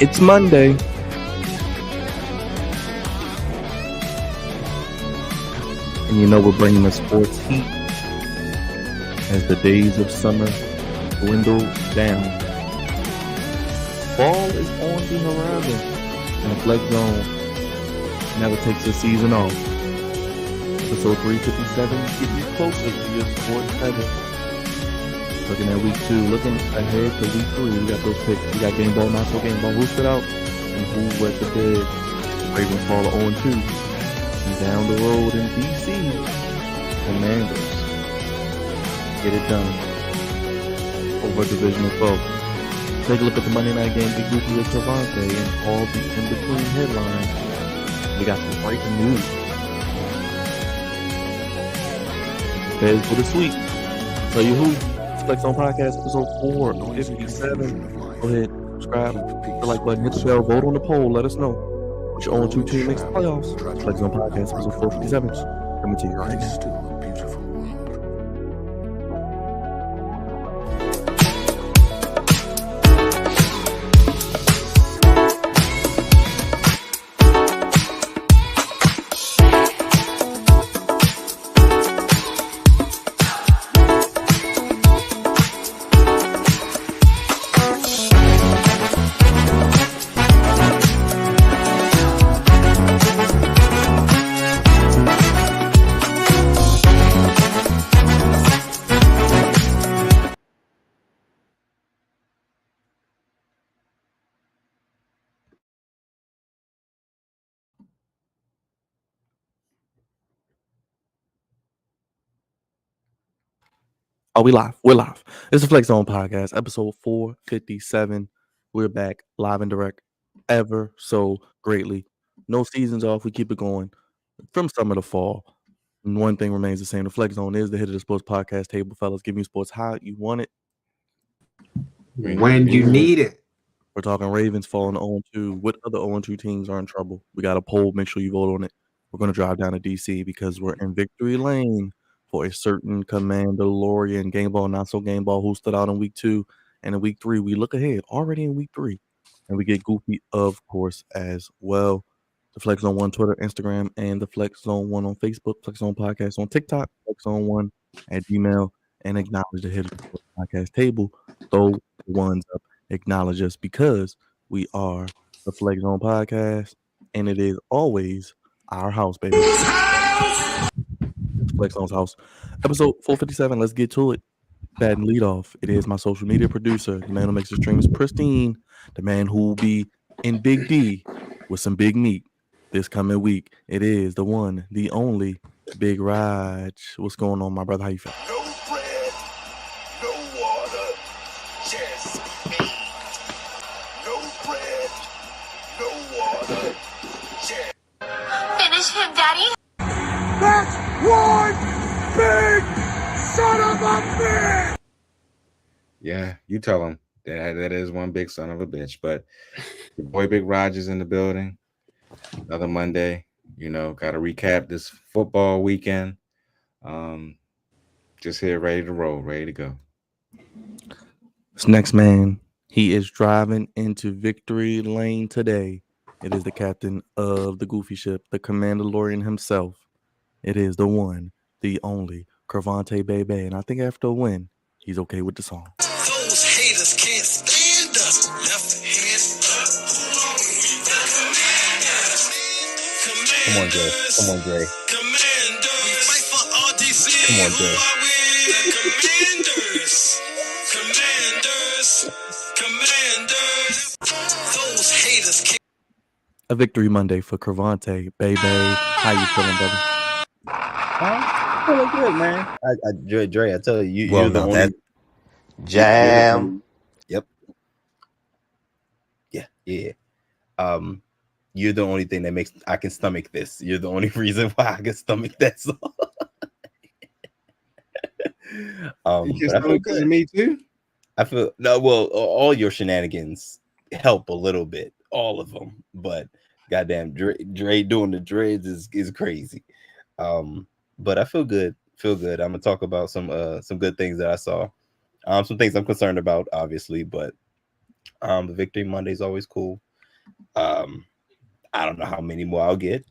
It's Monday. And you know we're bringing the sports heat as the days of summer dwindle down. Fall is on the horizon, and the Flex Zone never takes the season off. Episode 357 get you closer to your sports heaven. Looking at week 2, looking ahead to week 3. We got those picks. We got game ball, not so game ball. Who stood out and who wet the bed? Ravens fall to 0-2. And down the road in DC, Commanders get it done over divisional foe. Take a look at the Monday night game, Big Goofy with Cavante, and all the in-between headlines. We got some breaking news. Feds for the sweep. Tell you who. Flex on Podcast, episode 457. Go ahead, subscribe, hit the like button, hit the bell, vote on the poll, let us know which 0-2 team makes the playoffs. Flex on Podcast, episode 457. Coming to you right now. Oh, we live. We're live. It's the Flex On Podcast, episode 457. We're back live and direct ever so greatly. No seasons off. We keep it going from summer to fall. And one thing remains the same. The Flex Zone is the hit of the sports podcast table, fellas. Giving you sports how you want it. When you need it. We're talking Ravens falling to 0-2. What other 0-2 teams are in trouble? We got a poll. Make sure you vote on it. We're going to drive down to DC because we're in victory lane for a certain Commandalorian game ball, not so game ball, who stood out in week 2. And in week 3, we look ahead already in week 3. And we get goofy, of course, as well. The Flex Zone 1 Twitter, Instagram, and the Flex Zone 1 on Facebook, Flex Zone Podcast on TikTok, Flex Zone 1 at Gmail, and acknowledge the hit of the podcast table. Throw the ones up. Acknowledge us because we are the Flex Zone Podcast, and it is always our house, baby. Flex Zone's house. Episode 457. Let's get to it. Bad and lead off. It is my social media producer, the man who makes the streams pristine, the man who will be in Big D with some big meat this coming week. It is the one, the only Big Raj. What's going on, my brother? How you feel? No bread, no water, just meat. No bread, no water, just. Finish him, Daddy. That's one big son of a bitch! Yeah, you tell him that is one big son of a bitch. But your boy Big Raj is in the building. Another Monday. Got to recap this football weekend. Just here, ready to roll, ready to go. This next man, he is driving into victory lane today. It is the captain of the Goofy ship, the Commandalorian himself. It is the one, the only, Cravante Bebe. And I think after a win, he's okay with the song. Those haters can't stand us. Left hand up. Come on, Jay. Come on, Jay. Commanders. We fight for RDC. Come on, Jay. Who are we? Commanders. Commanders. Those haters can't. A victory Monday for Cravante Bebe. How you feeling, brother? Feeling good, man. Dre, I tell you, Well, you're the no, only that jam. Yep. Yeah. You're the only thing that makes I can stomach this. You're the only reason why I can stomach that song. You can stomach good. Me too. I feel all your shenanigans help a little bit, all of them. But goddamn, Dre doing the dreads is crazy. But I feel good. I'm gonna talk about some good things that I saw. Some things I'm concerned about, obviously, but the Victory Monday is always cool. Um, I don't know how many more I'll get,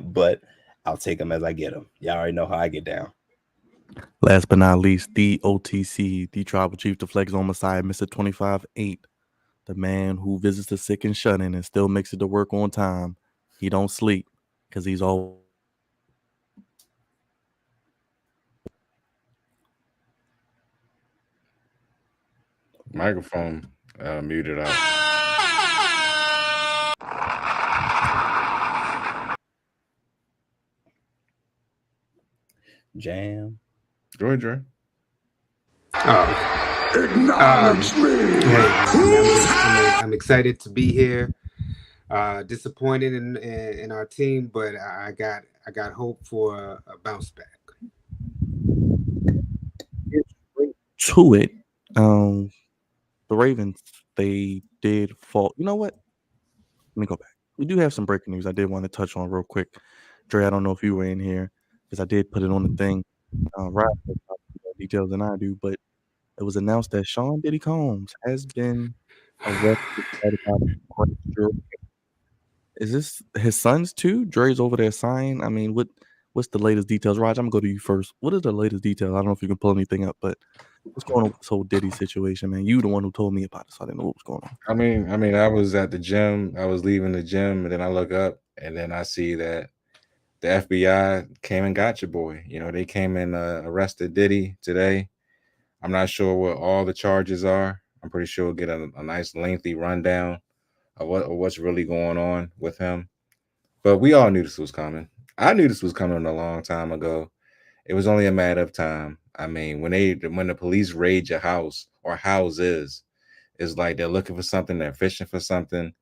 but I'll take them as I get them. Y'all already know how I get down. Last but not least, the OTC, the Tribal Chief, the Flex on Messiah, Mr. 25-8, the man who visits the sick and shut in and still makes it to work on time. He don't sleep because he's always. Microphone muted out. Jam. Go ahead, Dre. Acknowledge me. Hey, I'm excited to be here. Disappointed in our team, but I got hope for a bounce back. To it. The Ravens, they did fall. You know what? Let me go back. We do have some breaking news I did want to touch on real quick. Dre, I don't know if you were in here because I did put it on the thing. Rod has probably more details than I do, but it was announced that Sean Diddy Combs has been arrested at about Is this his sons too? Dre's over there signed. I mean, what's the latest details? Raj, I'm gonna go to you first. What is the latest detail? I don't know if you can pull anything up, but what's going on with this whole Diddy situation, man? You the one who told me about it, so I didn't know what was going on. I was at the gym. I was leaving the gym, and then I look up, and then I see that the FBI came and got your boy. You know, they came and arrested Diddy today. I'm not sure what all the charges are. I'm pretty sure we'll get a nice lengthy rundown of what's really going on with him. But we all knew this was coming. I knew this was coming a long time ago. It was only a matter of time. I mean, when the police raid your house or houses, it's like they're looking for something, they're fishing for something,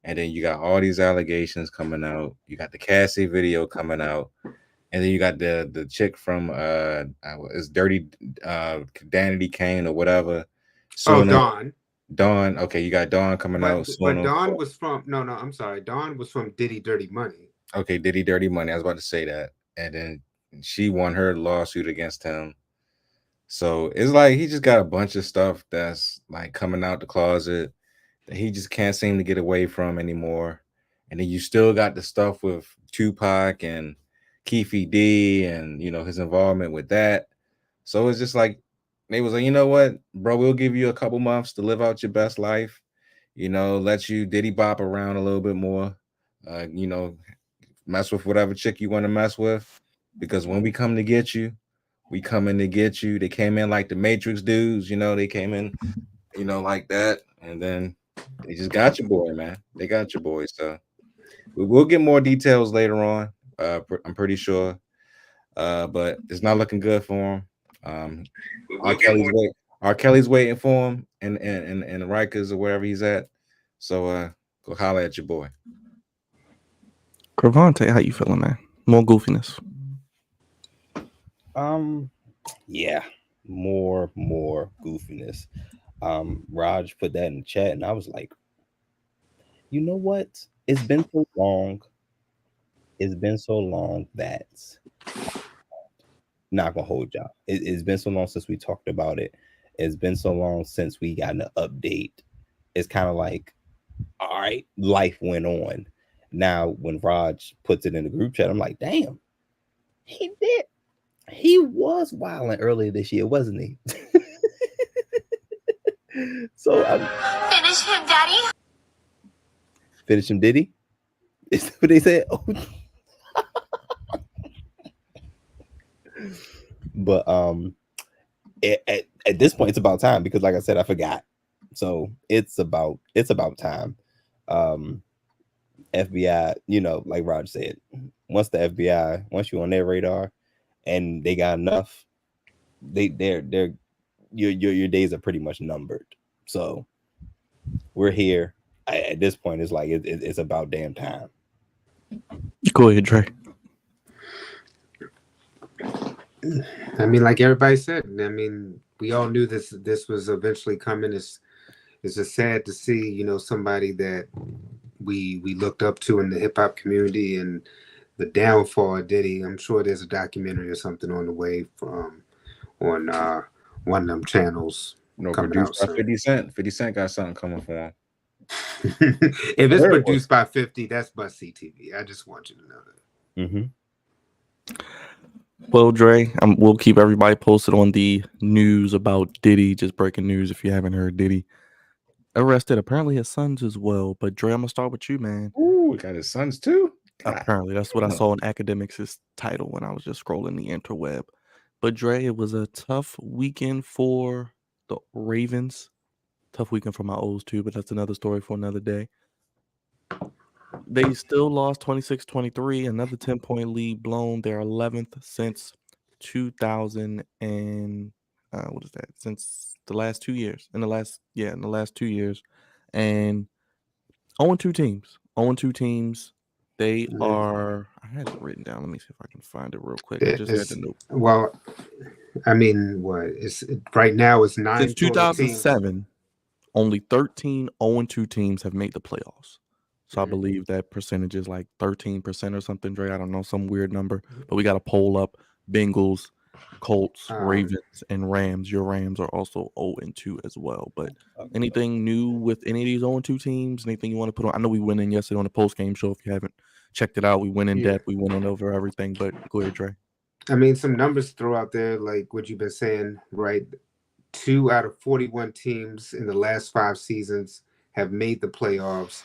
and then you got all these allegations coming out. You got the Cassie video coming out, and then you got the chick from it's Dirty Danity Kane or whatever. Oh, So Dawn. Dawn, okay, you got Dawn coming out But soon. Dawn was from no, I'm sorry. Dawn was from Diddy Dirty Money. Okay, Diddy Dirty Money. I was about to say that, and then she won her lawsuit against him. So it's like he just got a bunch of stuff that's like coming out the closet that he just can't seem to get away from anymore. And then you still got the stuff with Tupac and Keefe D and his involvement with that. So it's just like they was like, you know what, bro, we'll give you a couple months to live out your best life. Let you Diddy bop around a little bit more. Uh, you know, mess with whatever chick you want to mess with. Because when we come to get you, we coming to get you. They came in like the Matrix dudes, they came in, like that, and then they just got your boy, man. They got your boy. So we'll get more details later on. I'm pretty sure, but it's not looking good for him. R. Kelly's waiting for him, and Rikers or wherever he's at. So go holler at your boy. Cravante, how you feeling, man? More goofiness. Yeah, more goofiness. Raj put that in the chat, and I was like, you know what? It's been so long. It's been so long that not gonna hold y'all. It's been so long since we talked about it. It's been so long since we got an update. It's kind of like, all right, life went on. Now, when Raj puts it in the group chat, I'm like, damn, he did. He was wilding earlier this year, wasn't he? So Finish him, Daddy. Finish him, did he? Is that what they said? Oh. But at this point, it's about time because, like I said, I forgot. So it's about time. FBI, like Raj said, once you're on their radar, and they got enough, they're your days are pretty much numbered. So we're here. At this point, it's like it's about damn time. Go ahead, Dre. I mean, like everybody said, I mean, we all knew this was eventually coming. It's just sad to see, somebody that we looked up to in the hip hop community and the downfall of Diddy. I'm sure there's a documentary or something on the way from on one of them channels coming out Produced by soon. 50 Cent. 50 Cent got something coming for him. If it's produced by 50, that's must see TV. I just want you to know that. Well, Dre, we'll keep everybody posted on the news about Diddy. Just breaking news if you haven't heard. Diddy arrested apparently his sons as well. But Dre, I'm gonna start with you, man. Ooh, we got his sons too. God. Apparently, that's what I No. saw in Academics' title when I was just scrolling the interweb. But Dre, it was a tough weekend for the Ravens. Tough weekend for my O's too, but that's another story for another day. They still lost 26-23, another 10-point lead blown. They're 11th since 2000 and what is that? Since the last 2 years. In the last 2 years. And 0-2 teams. 0-2 teams. They are. I had it written down. Let me see if I can find it real quick. I just had the note. Well, I mean, what is right now? It's 9 Since total teams. 2007, only 13 0-2 teams have made the playoffs. So I believe that percentage is like 13% or something, Dre. I don't know, some weird number. But we got a poll up. Bengals, Colts, Ravens, and Rams. Your Rams are also 0-2 as well. But anything new with any of these 0-2 teams? Anything you want to put on? I know we went in yesterday on the post-game show. If you haven't checked it out, we went in depth. We went on over everything. But go ahead, Dre. I mean, some numbers throw out there, like what you've been saying, right? 2 out of 41 teams in the last 5 seasons have made the playoffs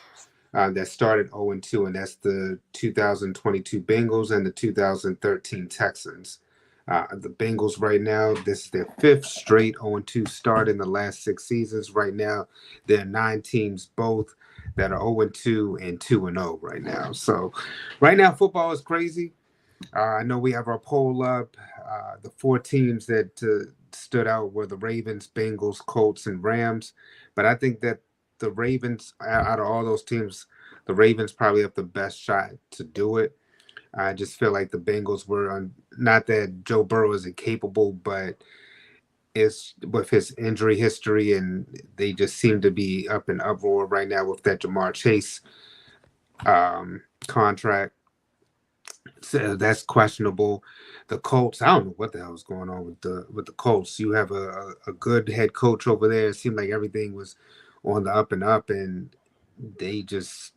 that started 0-2, and that's the 2022 Bengals and the 2013 Texans. The Bengals right now, this is their 5th straight 0-2 start in the last 6 seasons. Right now, there are 9 teams both that are 0-2 and 2-0 right now. So right now, football is crazy. I know we have our poll up. The 4 teams that stood out were the Ravens, Bengals, Colts, and Rams. But I think that the Ravens, out of all those teams, the Ravens probably have the best shot to do it. I just feel like the Bengals were not that Joe Burrow is incapable, but it's with his injury history, and they just seem to be up in uproar right now with that Jamar Chase contract. So that's questionable. The Colts, I don't know what the hell is going on with the Colts. You have a good head coach over there. It seemed like everything was on the up and up, and they just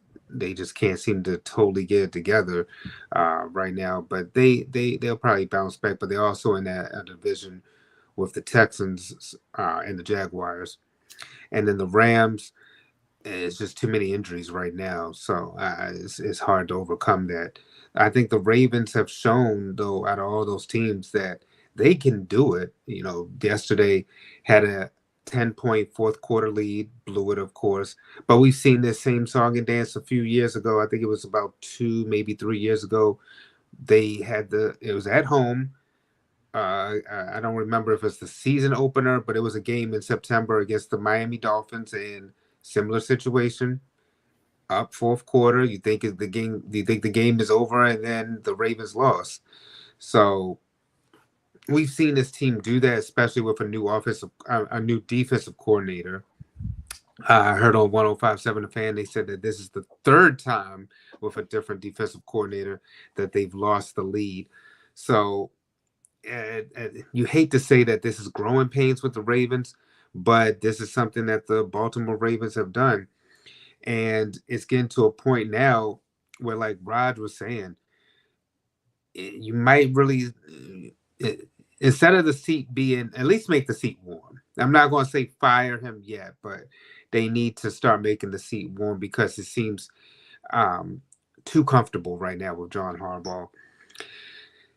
can't seem to totally get it together right now. But they'll probably bounce back. But they're also in a division with the Texans and the Jaguars, and then the Rams. It's just too many injuries right now, so it's hard to overcome that. I think the Ravens have shown, though, out of all those teams, that they can do it. You know, yesterday had a 10-point fourth quarter lead, blew it, of course. But we've seen this same song and dance a few years ago. I think it was about 2, maybe 3 years ago. It was at home. I don't remember if it's the season opener, but it was a game in September against the Miami Dolphins, and similar situation. Up fourth quarter, you think the game is over, and then the Ravens lost. So we've seen this team do that, especially with a new defensive coordinator. I heard on 105.7 The Fan, they said that this is the 3rd time with a different defensive coordinator that they've lost the lead. So and you hate to say that this is growing pains with the Ravens, but this is something that the Baltimore Ravens have done. And it's getting to a point now where, like Rod was saying, you might really, instead of the seat being, at least make the seat warm. I'm not going to say fire him yet, but they need to start making the seat warm because it seems too comfortable right now with John Harbaugh.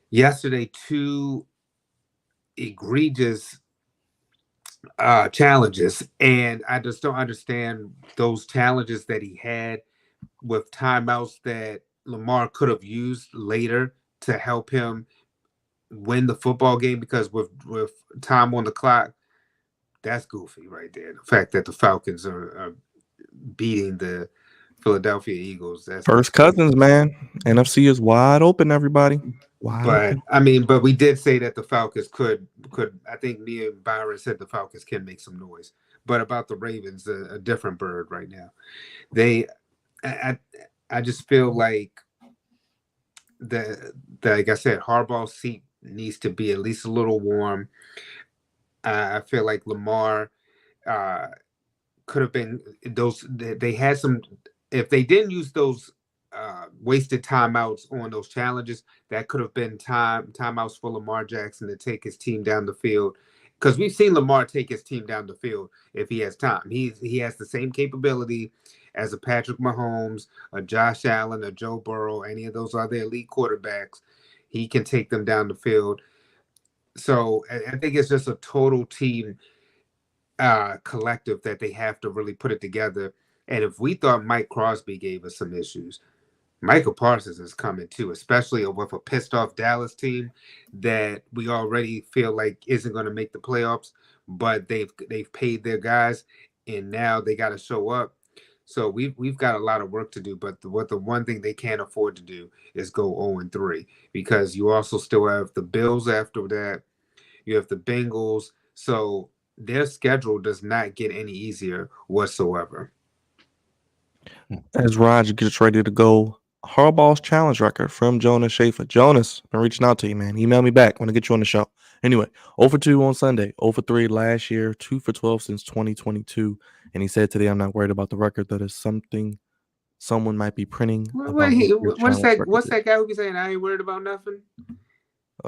Yesterday, 2 egregious challenges, and I just don't understand those challenges that he had with timeouts that Lamar could have used later to help him win the football game, because with time on the clock, that's goofy right there. The fact that the Falcons are beating the Philadelphia Eagles. First cousins, man. NFC is wide open, everybody. Wide open. I mean, but we did say that the Falcons could. I think me and Byron said the Falcons can make some noise. But about the Ravens, a different bird right now. I just feel like like I said, Harbaugh's seat needs to be at least a little warm. I feel like Lamar could have been those. They had some. If they didn't use those wasted timeouts on those challenges, that could have been timeouts for Lamar Jackson to take his team down the field. Because we've seen Lamar take his team down the field if he has time. He has the same capability as a Patrick Mahomes, a Josh Allen, a Joe Burrow, any of those other elite quarterbacks. He can take them down the field. So I think it's just a total team collective that they have to really put it together. And if we thought Mike Crosby gave us some issues, Michael Parsons is coming too, especially with a pissed off Dallas team that we already feel like isn't going to make the playoffs, but they've paid their guys and now they got to show up. So we've got a lot of work to do, but the one thing they can't afford to do is go 0-3 because you also still have the Bills after that. You have the Bengals. So their schedule does not get any easier whatsoever. As Raj gets ready to go, Harbaugh's challenge record from Jonas Schaefer. Jonas, been reaching out to you, man. Email me back. Want to get you on the show. Anyway, 0 for 2 on Sunday, 0 for 3 last year, 2 for 12 since 2022. And he said today, I'm not worried about the record. That is something someone might be printing about what your challenge record What's is. that guy who be saying I ain't worried about nothing?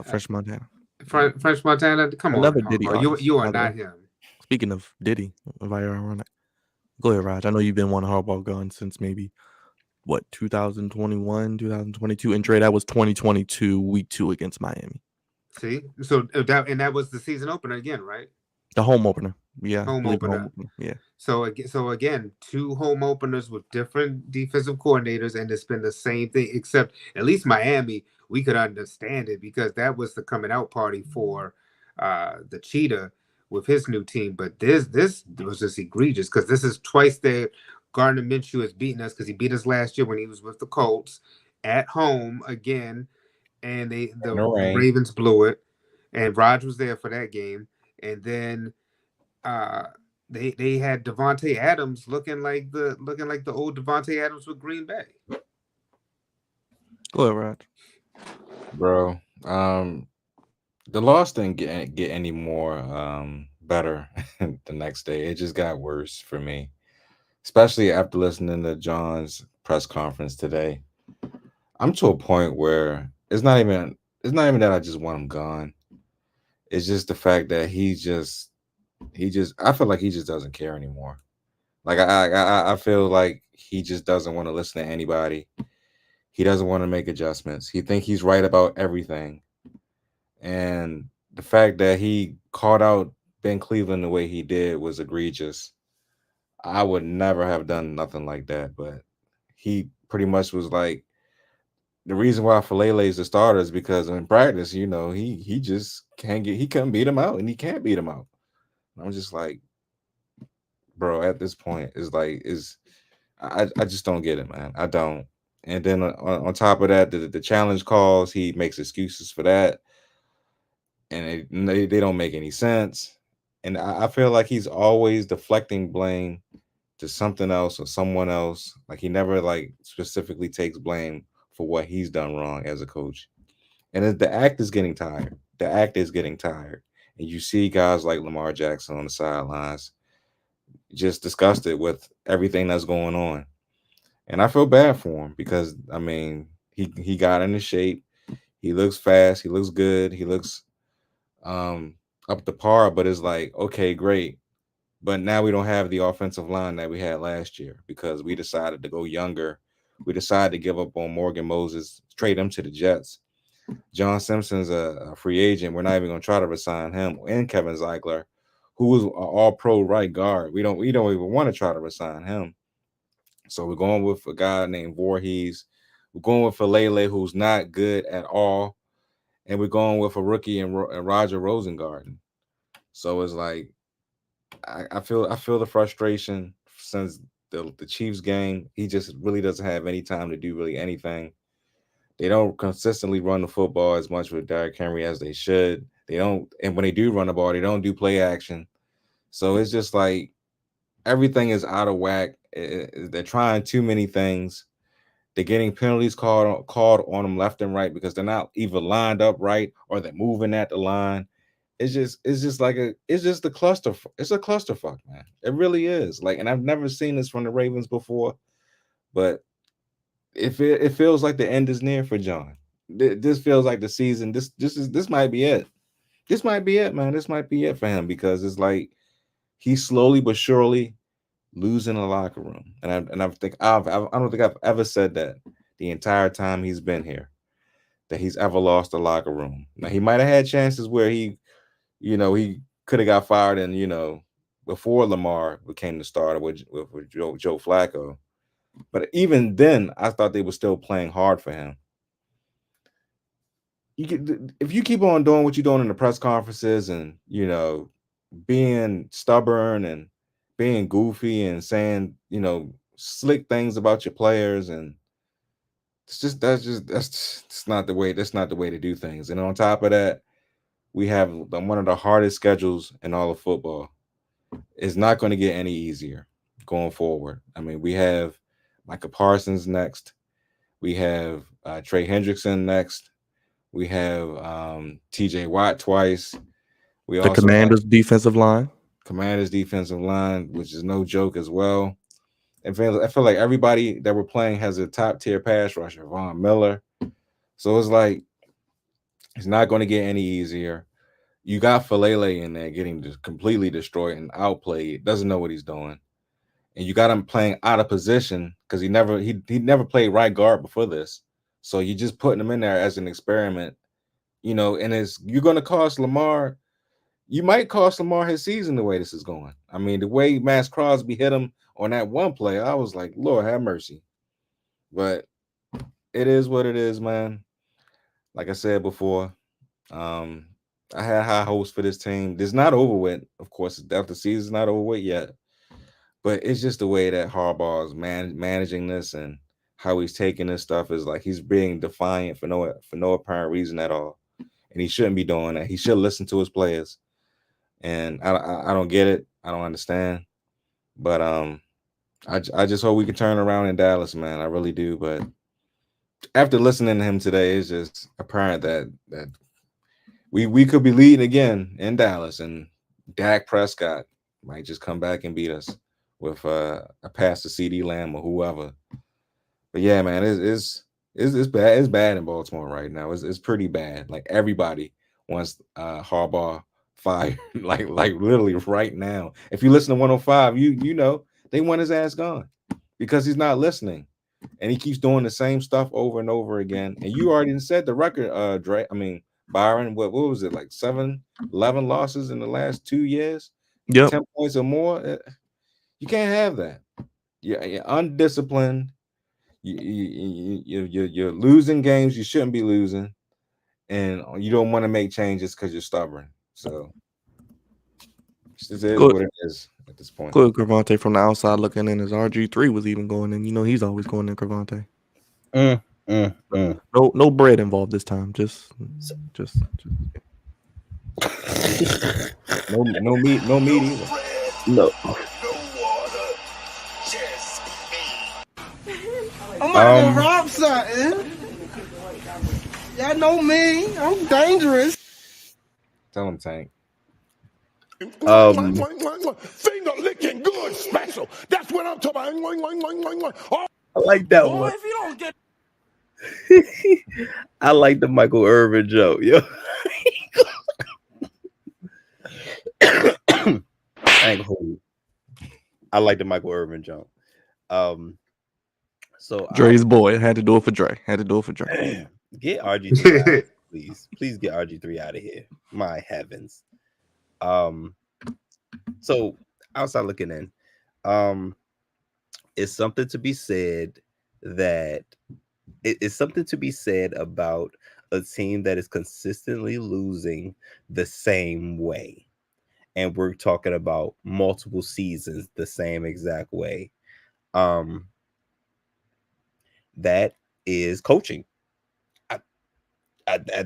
French Montana. French Montana, come Another on, Diddy Harbaugh. artist, You are by the not way. him. Speaking of Diddy, very ironic. Go ahead, Raj. I know you've been one Harbaugh gun since maybe 2021, 2022, and Trey, that was 2022 week 2 against Miami. See, so that was the season opener again, right? The home opener. Yeah. Home opener. Yeah. So again, 2 home openers with different defensive coordinators, and it's been the same thing. Except at least Miami, we could understand it because that was the coming out party for the Cheetah with his new team. But this was just egregious because this is twice that Gardner Minshew has beaten us because he beat us last year when he was with the Colts at home again, and the Ravens blew it, and Raj was there for that game, and then they had Devontae Adams looking like the old Devontae Adams with Green Bay. Go ahead, Raj. Bro. The loss didn't get any more better the next day. It just got worse for me, especially after listening to John's press conference today. I'm to a point where it's not even that I just want him gone. It's just the fact that he just I feel like he just doesn't care anymore. Like I feel like he just doesn't want to listen to anybody. He doesn't want to make adjustments. He think he's right about everything. And the fact that he called out Ben Cleveland the way he did was egregious. I would never have done nothing like that, but he pretty much was like, the reason why Falele is the starter is because in practice, he just he couldn't beat him out, and he can't beat him out. And I'm just like, bro, at this point, I just don't get it, man. I don't. And then on top of that, the challenge calls, he makes excuses for that, and they don't make any sense. And I feel like he's always deflecting blame to something else or someone else. Like he never like specifically takes blame for what he's done wrong as a coach. And the act is getting tired. The act is getting tired. And you see guys like Lamar Jackson on the sidelines just disgusted with everything that's going on. And I feel bad for him because I mean he got into shape. He looks fast, he looks good, he looks up to par, but it's like, okay, great. But now we don't have the offensive line that we had last year because we decided to go younger. We decided to give up on Morgan Moses, trade him to the Jets. John Simpson's a free agent. We're not even going to try to resign him, and Kevin Zeigler, who was an all-pro right guard. We don't even want to try to resign him. So we're going with a guy named Voorhees. We're going with Falele, who's not good at all, and we're going with a rookie and Roger Rosengarten. So it's like I feel the frustration since the Chiefs game. He just really doesn't have any time to do really anything. They don't consistently run the football as much with Derrick Henry as they should. They don't, and when they do run the ball, they don't do play action. So it's just like everything is out of whack. They're trying too many things. They're getting penalties called on them left and right because they're not either lined up right or they're moving at the line. it's just like it's just a cluster. It's a clusterfuck, man. It really is. Like, and I've never seen this from the Ravens before, but it feels like the end is near for John. This feels like the season. This might be it. This might be it, man. This might be it for him because it's like he's slowly but surely losing the locker room. And I don't think I've ever said that the entire time he's been here, that he's ever lost the locker room. Now he might have had chances where he could have got fired, and before Lamar became the starter with Joe Flacco. But even then, I thought they were still playing hard for him. If you keep on doing what you're doing in the press conferences and being stubborn and being goofy and saying slick things about your players, and that's not the way to do things. And on top of that, we have one of the hardest schedules in all of football. It's not going to get any easier going forward. I mean, we have Micah Parsons next. We have Trey Hendrickson next. We have TJ Watt twice. We The also have Commanders' defensive line. Commanders defensive line, which is no joke as well. And I feel like everybody that we're playing has a top tier pass rusher, Von Miller. So it's like it's not going to get any easier. You got Falele in there getting completely destroyed and outplayed. Doesn't know what he's doing, and you got him playing out of position because he never played right guard before this. So you're just putting him in there as an experiment, and you're going to cost Lamar. You might cost Lamar his season the way this is going. I mean, the way Max Crosby hit him on that one play, I was like, Lord have mercy. But it is what it is, man. Like I said before, I had high hopes for this team. It's not over with. Of course, the season's not over with yet. But it's just the way that Harbaugh is managing this and how he's taking this stuff is like he's being defiant for no apparent reason at all. And he shouldn't be doing that. He should listen to his players. And I don't get it. I don't understand. But I just hope we can turn around in Dallas, man. I really do. But after listening to him today, it's just apparent that we could be leading again in Dallas, and Dak Prescott might just come back and beat us with a pass to CD Lamb or whoever. But yeah, man, it's bad. It's bad in Baltimore right now. It's pretty bad. Like everybody wants Harbaugh fired. like literally right now. If you listen to 105, you know they want his ass gone because he's not listening. And he keeps doing the same stuff over and over again. And you already said the record, Byron, what was it, like 11 losses in the last 2 years? Yep. 10 points or more. You can't have that. You're undisciplined. You're losing games you shouldn't be losing, and you don't want to make changes because you're stubborn. So this is what it is at this point. Good, Cravante from the outside looking in as RG3 was even going in. He's always going in, Cravante. No bread involved this time. Just no meat either. No. I'm about to rob something. Y'all know me. I'm dangerous. Tell him, Tank. Finger licking good special. That's what I'm talking about. I like that one. If you don't get I like the Michael Irvin joke. Yo. I like the Michael Irvin joke. So Dre's boy had to do it for Dre. Get RG3 out, please get RG3 out of here. My heavens. So outside looking in, it's something to be said that it's something to be said about a team that is consistently losing the same way. And we're talking about multiple seasons the same exact way. That is coaching.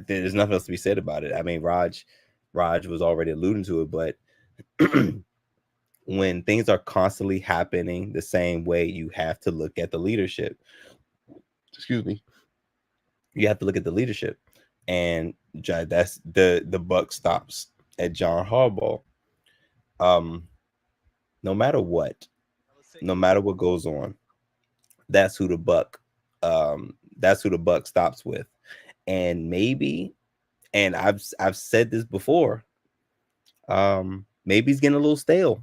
There's nothing else to be said about it. I mean, Raj was already alluding to it, but when things are constantly happening the same way, you have to look at the leadership. Excuse me. You have to look at the leadership, and that's the buck stops at John Harbaugh. Um, no matter what, no matter what goes on, that's who the buck. That's who the buck stops with, and maybe, and I've said this before. Maybe he's getting a little stale.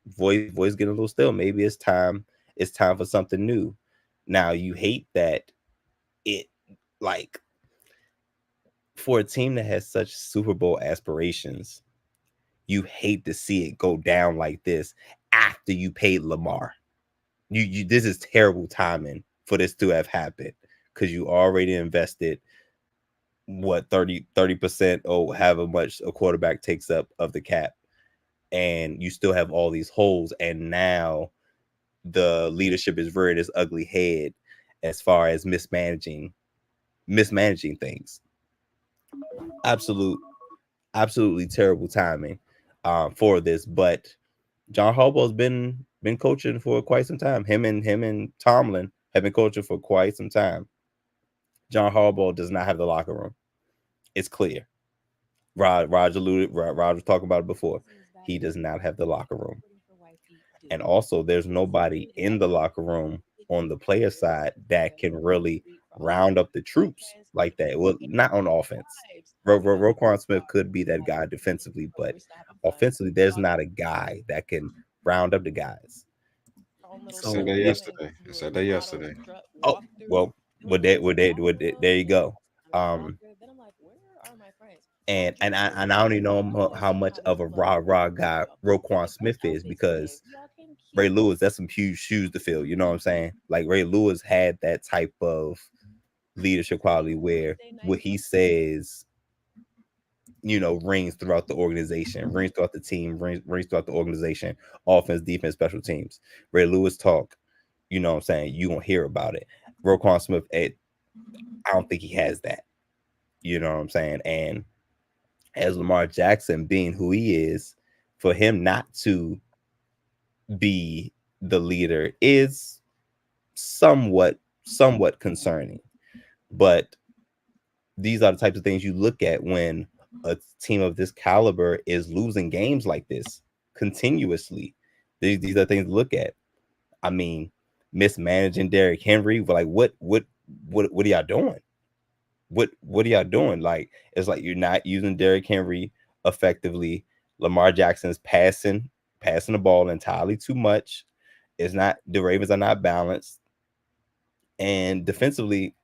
Voice getting a little stale. Maybe it's time. It's time for something new. Now you hate that it like for a team that has such Super Bowl aspirations, you hate to see it go down like this after you paid Lamar. You this is terrible timing for this to have happened because you already invested what 30% or however much a quarterback takes up of the cap, and you still have all these holes, and now the leadership is reared its ugly head as far as mismanaging things. Absolutely terrible timing for this. But John Harbaugh's been coaching for quite some time. Him and Tomlin have been coaching for quite some time. John Harbaugh does not have the locker room. It's clear. Rod was talking about it before. He does not have the locker room. And also there's nobody in the locker room on the player side that can really round up the troops like that. Well, not on offense. Roquan Smith could be that guy defensively, but offensively, there's not a guy that can round up the guys. I said So that it, yesterday. I said that yesterday. oh well, there you go. Um, and I don't even know how much of a rah guy Roquan Smith is because Ray Lewis, that's some huge shoes to fill. You know what I'm saying? Like Ray Lewis had that type of leadership quality where what he says, rings throughout the organization, rings throughout the team, rings throughout the organization, offense, defense, special teams. Ray Lewis talk, you know what I'm saying? You won't hear about it. Roquan Smith, I don't think he has that. You know what I'm saying? And as Lamar Jackson being who he is, for him not to be the leader is somewhat concerning. But these are the types of things you look at when a team of this caliber is losing games like this continuously. These are things to look at. I mean, mismanaging Derrick Henry, like what are y'all doing? What are y'all doing? Like it's like you're not using Derrick Henry effectively. Lamar Jackson's passing the ball entirely too much. It's not, the Ravens are not balanced. And defensively,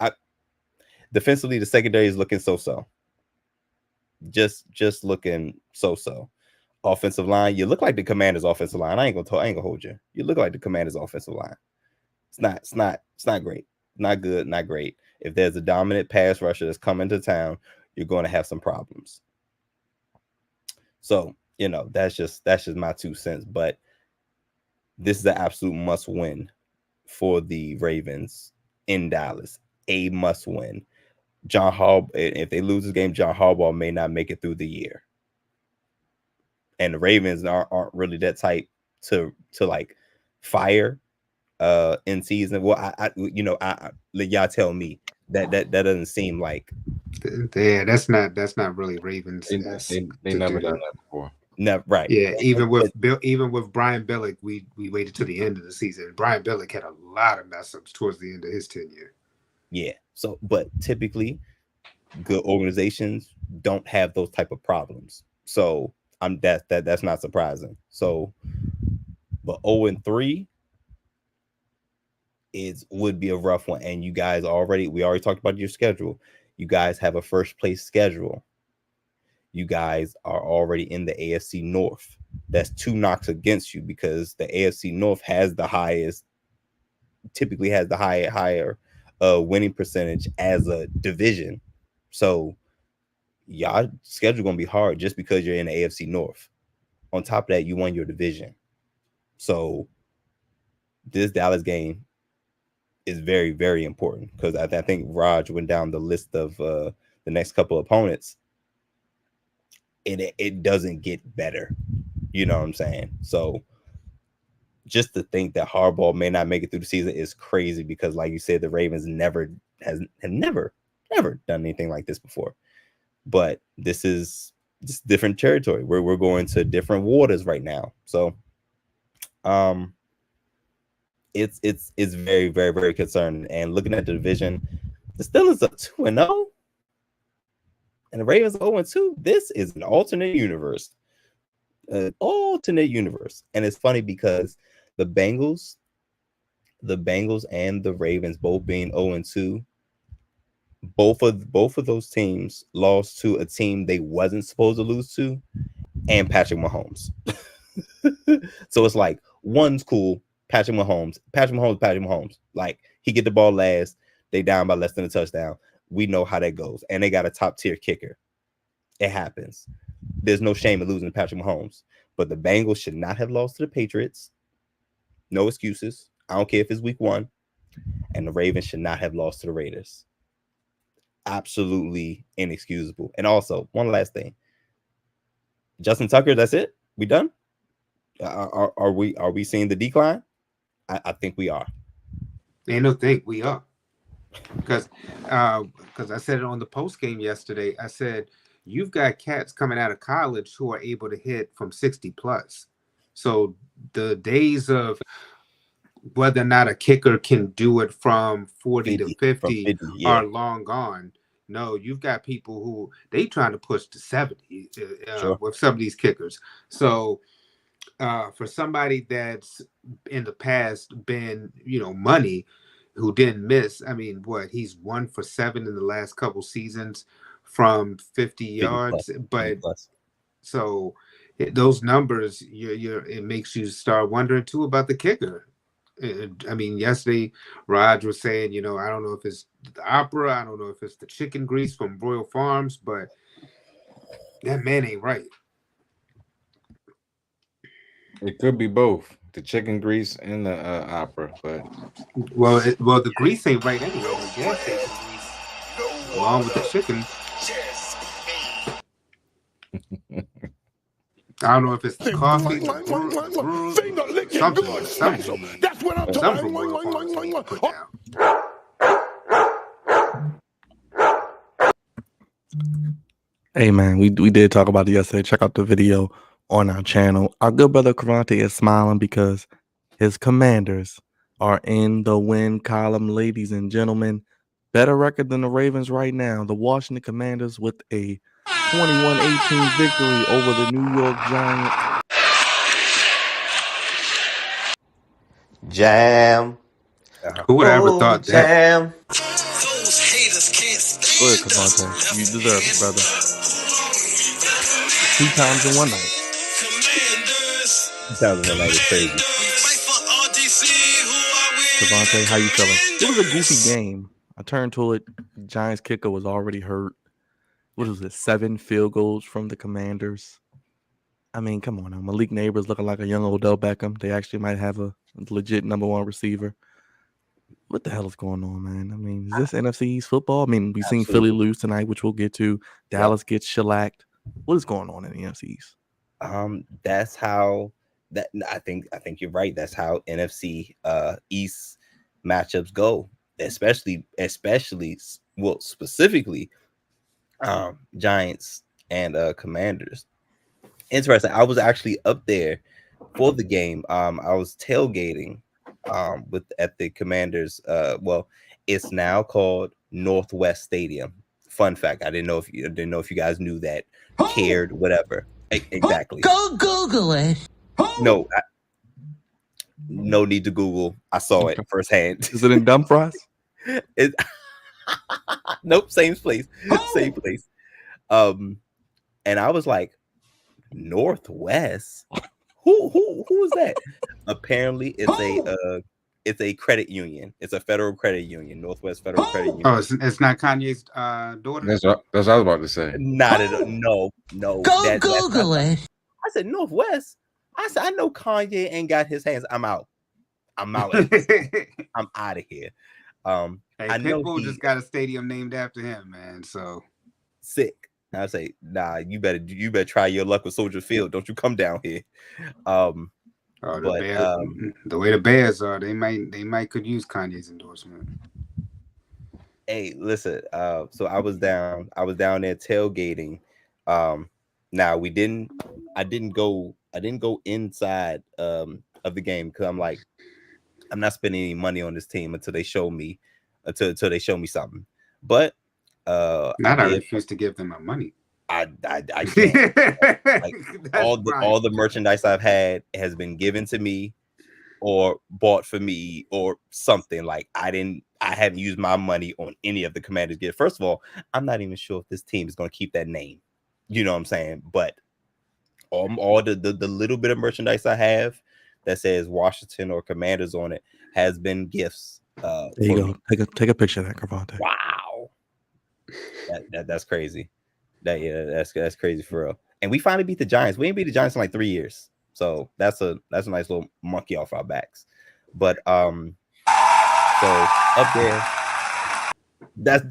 the secondary is looking so-so. Just looking so-so. Offensive line, you look like the Commanders' offensive line. I ain't gonna hold you. You look like the Commanders' offensive line. It's not great. Not good, not great. If there's a dominant pass rusher that's coming to town, you're going to have some problems. So, that's just my 2 cents. But this is an absolute must win for the Ravens in Dallas. A must win. John Harbaugh, if they lose this game, John Harbaugh may not make it through the year. And the Ravens aren't really that type to like fire in season. Well, I let y'all tell me that doesn't seem like. Yeah, that's not really Ravens They to never do done that. that before. No, right. Yeah, even with Brian Billick, we waited to the end of the season. Brian Billick had a lot of mess ups towards the end of his tenure. Yeah. So, but typically, good organizations don't have those type of problems. So that's not surprising. So, but 0-3 would be a rough one. And you guys we already talked about your schedule. You guys have a first place schedule. You guys are already in the AFC North. That's 2 knocks against you because the AFC North typically has the higher winning percentage as a division. So y'all schedule gonna be hard just because you're in the AFC North. On top of that, you won your division. So this Dallas game is very, very important because I think Raj went down the list of the next couple opponents, and it doesn't get better. You know what I'm saying? So just to think that Harbaugh may not make it through the season is crazy because, like you said, the Ravens have never done anything like this before. But this is just different territory. We're going to different waters right now. So it's very, very, very concerning. And looking at the division, the Steelers are 2-0 and the Ravens are 0-2. This is an alternate universe. And it's funny because the Bengals and the Ravens both being 0-2, both of those teams lost to a team they wasn't supposed to lose to, and Patrick Mahomes. So it's like one's cool, Patrick Mahomes. Like, he get the ball last, they down by less than a touchdown. We know how that goes, and they got a top tier kicker. It happens. There's no shame in losing to Patrick Mahomes, but the Bengals should not have lost to the Patriots. No excuses. I don't care if it's week 1, and the Ravens should not have lost to the Raiders. Absolutely inexcusable. And also, one last thing, Justin Tucker. That's it. We done. Are we seeing the decline? I think we are. Ain't no think we are, because I said it on the post game yesterday. I said, you've got cats coming out of college who are able to hit from 60 plus. So the days of whether or not a kicker can do it from 40 to 50 are long gone. No, you've got people who they trying to push to 70 with some of these kickers. So for somebody that's in the past been, money, who didn't miss, I mean, he's 1 for 7 in the last couple seasons from 50 yards, but so those numbers, it makes you start wondering too about the kicker. I mean, yesterday Raj was saying, I don't know if it's the opera, I don't know if it's the chicken grease from Royal Farms, but that man ain't right. It could be both, the chicken grease and the opera, but the grease ain't right anyway. The gas station grease, along with the chicken. I don't know if it's the coffee, Finger licking good special. That's what I'm talking about. Hey man, we did talk about it yesterday. Check out the video on our channel. Our good brother Cavante is smiling because his Commanders are in the win column, ladies and gentlemen. Better record than the Ravens right now. The Washington Commanders with a 21-18 victory over the New York Giants. Jam. Who would have ever thought that? Jam. Go ahead, Cavante. You deserve it, brother. 2 times in one night. 2 times in one night is crazy. Cavante, how you feeling? It was a goofy game. I turned to it. Giants kicker was already hurt. What was it? 7 field goals from the Commanders. I mean, come on now. Malik Neighbors looking like a young Odell Beckham. They actually might have a legit number 1 receiver. What the hell is going on, man? I mean, is this NFC East football? I mean, we've seen Philly lose tonight, which we'll get to. Dallas gets shellacked. What is going on in the NFC East? That's how that I think you're right. That's how NFC East matchups go, especially specifically Giants and Commanders. Interesting. I was actually up there for the game. I was tailgating at the Commanders. It's now called Northwest Stadium. Fun fact: I didn't know if you guys knew that, cared, whatever. Exactly. Go Google it. No, no need to Google. I saw it firsthand. Is it in Dumfries? Nope, same place. Same place. And I was like, Northwest? Who is that? Apparently it's a credit union. It's a federal credit union, Northwest Federal Credit Union. Oh, it's not Kanye's daughter? That's what I was about to say. Not at all. No. Go Google it. I said Northwest. I said, I know Kanye ain't got his hands. I'm out. I'm out of here. Hey, I know Pitbull just got a stadium named after him, man. So sick. I say, nah, you better try your luck with Soldier Field. Don't you come down here. The way the Bears are, they might could use Kanye's endorsement. Hey, listen. So I was down there tailgating, Now I didn't go inside of the game because I'm like, I'm not spending any money on this team until they show me something. But I Not I did. refuse to give them my money. I can't. Like That's all the merchandise I've had has been given to me or bought for me or something. Like I haven't used my money on any of the Commanders gear. First of all, I'm not even sure if this team is going to keep that name. You know what I'm saying? But all the little bit of merchandise I have that says Washington or Commanders on it has been gifts. There you go. Me. Take a picture of that, Cravante. Wow, that's crazy. That's crazy for real. And we finally beat the Giants. We ain't beat the Giants in like 3 years, so that's a nice little monkey off our backs. But so up there,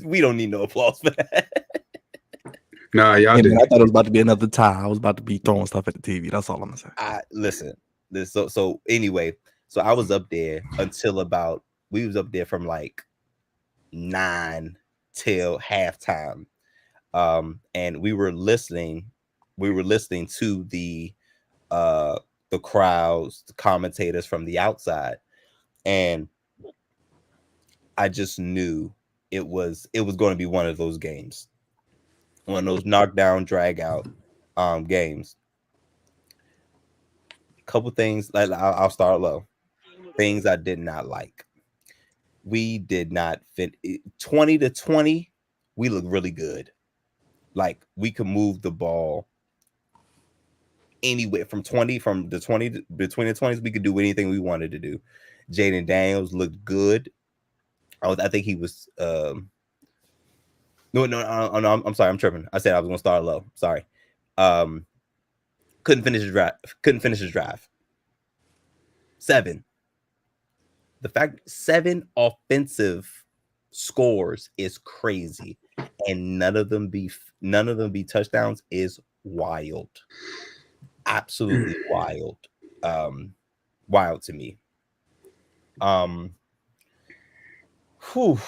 we don't need no applause for that. No, y'all Hey, did. man, I thought it was about to be another tie. I was about to be throwing stuff at the TV. That's all I'm gonna say. Listen. So anyway, so I was up there until we was up there from like 9 till halftime. And we were listening to the crowds, the commentators from the outside, and I just knew it was going to be one of those games, one of those knockdown, drag out games. Couple things, like I'll start low. Things I did not like. We did not fit 20-20. We look really good. Like we could move the ball anywhere from between the 20s. We could do anything we wanted to do. Jaden Daniels looked good. I think he was. No, I'm sorry, I'm tripping. I said I was gonna start low. Sorry. Couldn't finish his drive. 7. The fact 7 offensive scores is crazy, and none of them be touchdowns is wild. Absolutely wild. Wild to me. Whew.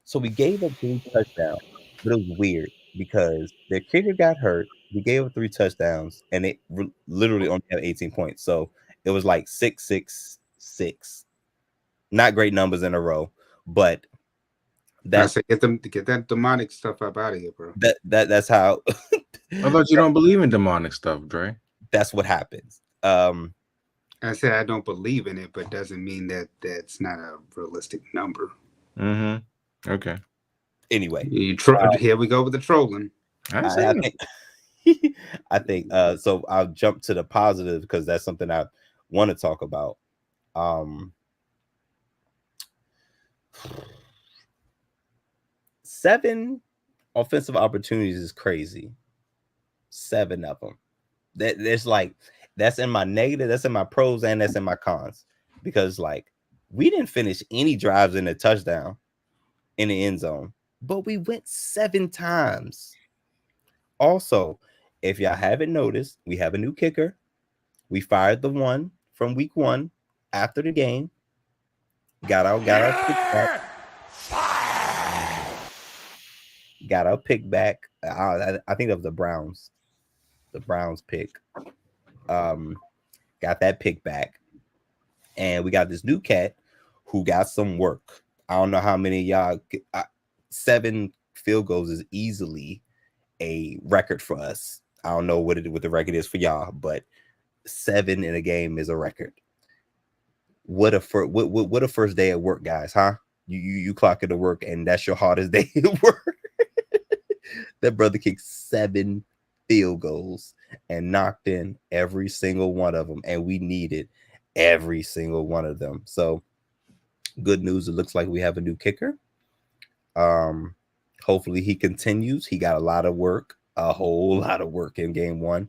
So we gave up 3 touchdowns, but it was weird because their kicker got hurt. We gave up 3 touchdowns, and it literally only had 18 points. So it was like 6-6-6. Not great numbers in a row, but I say get that demonic stuff up out of here, bro. That's how. I thought you don't believe in demonic stuff, Dre. That's what happens. I said I don't believe in it, but doesn't mean that that's not a realistic number. Mm-hmm. Okay. Anyway, here we go with the trolling. I think so. I'll jump to the positive because that's something I want to talk about. 7 offensive opportunities is crazy. 7 of them. There's like that's in my negative, that's in my pros, and that's in my cons because like we didn't finish any drives in a touchdown in the end zone, but we went 7 times. Also, if y'all haven't noticed, we have a new kicker. We fired the one from week 1 after the game. Got our pick back. Got our pick back. I think that was the Browns. The Browns pick. Got that pick back. And we got this new cat who got some work. I don't know how many y'all 7 field goals is easily a record for us. I don't know what the record is for y'all, but 7 in a game is a record. What a first day at work, guys, huh? You clock into work and that's your hardest day at work. That brother kicked 7 field goals and knocked in every single one of them, and we needed every single one of them. So good news, it looks like we have a new kicker. Hopefully he continues. He got a lot of work, a whole lot of work in game 1.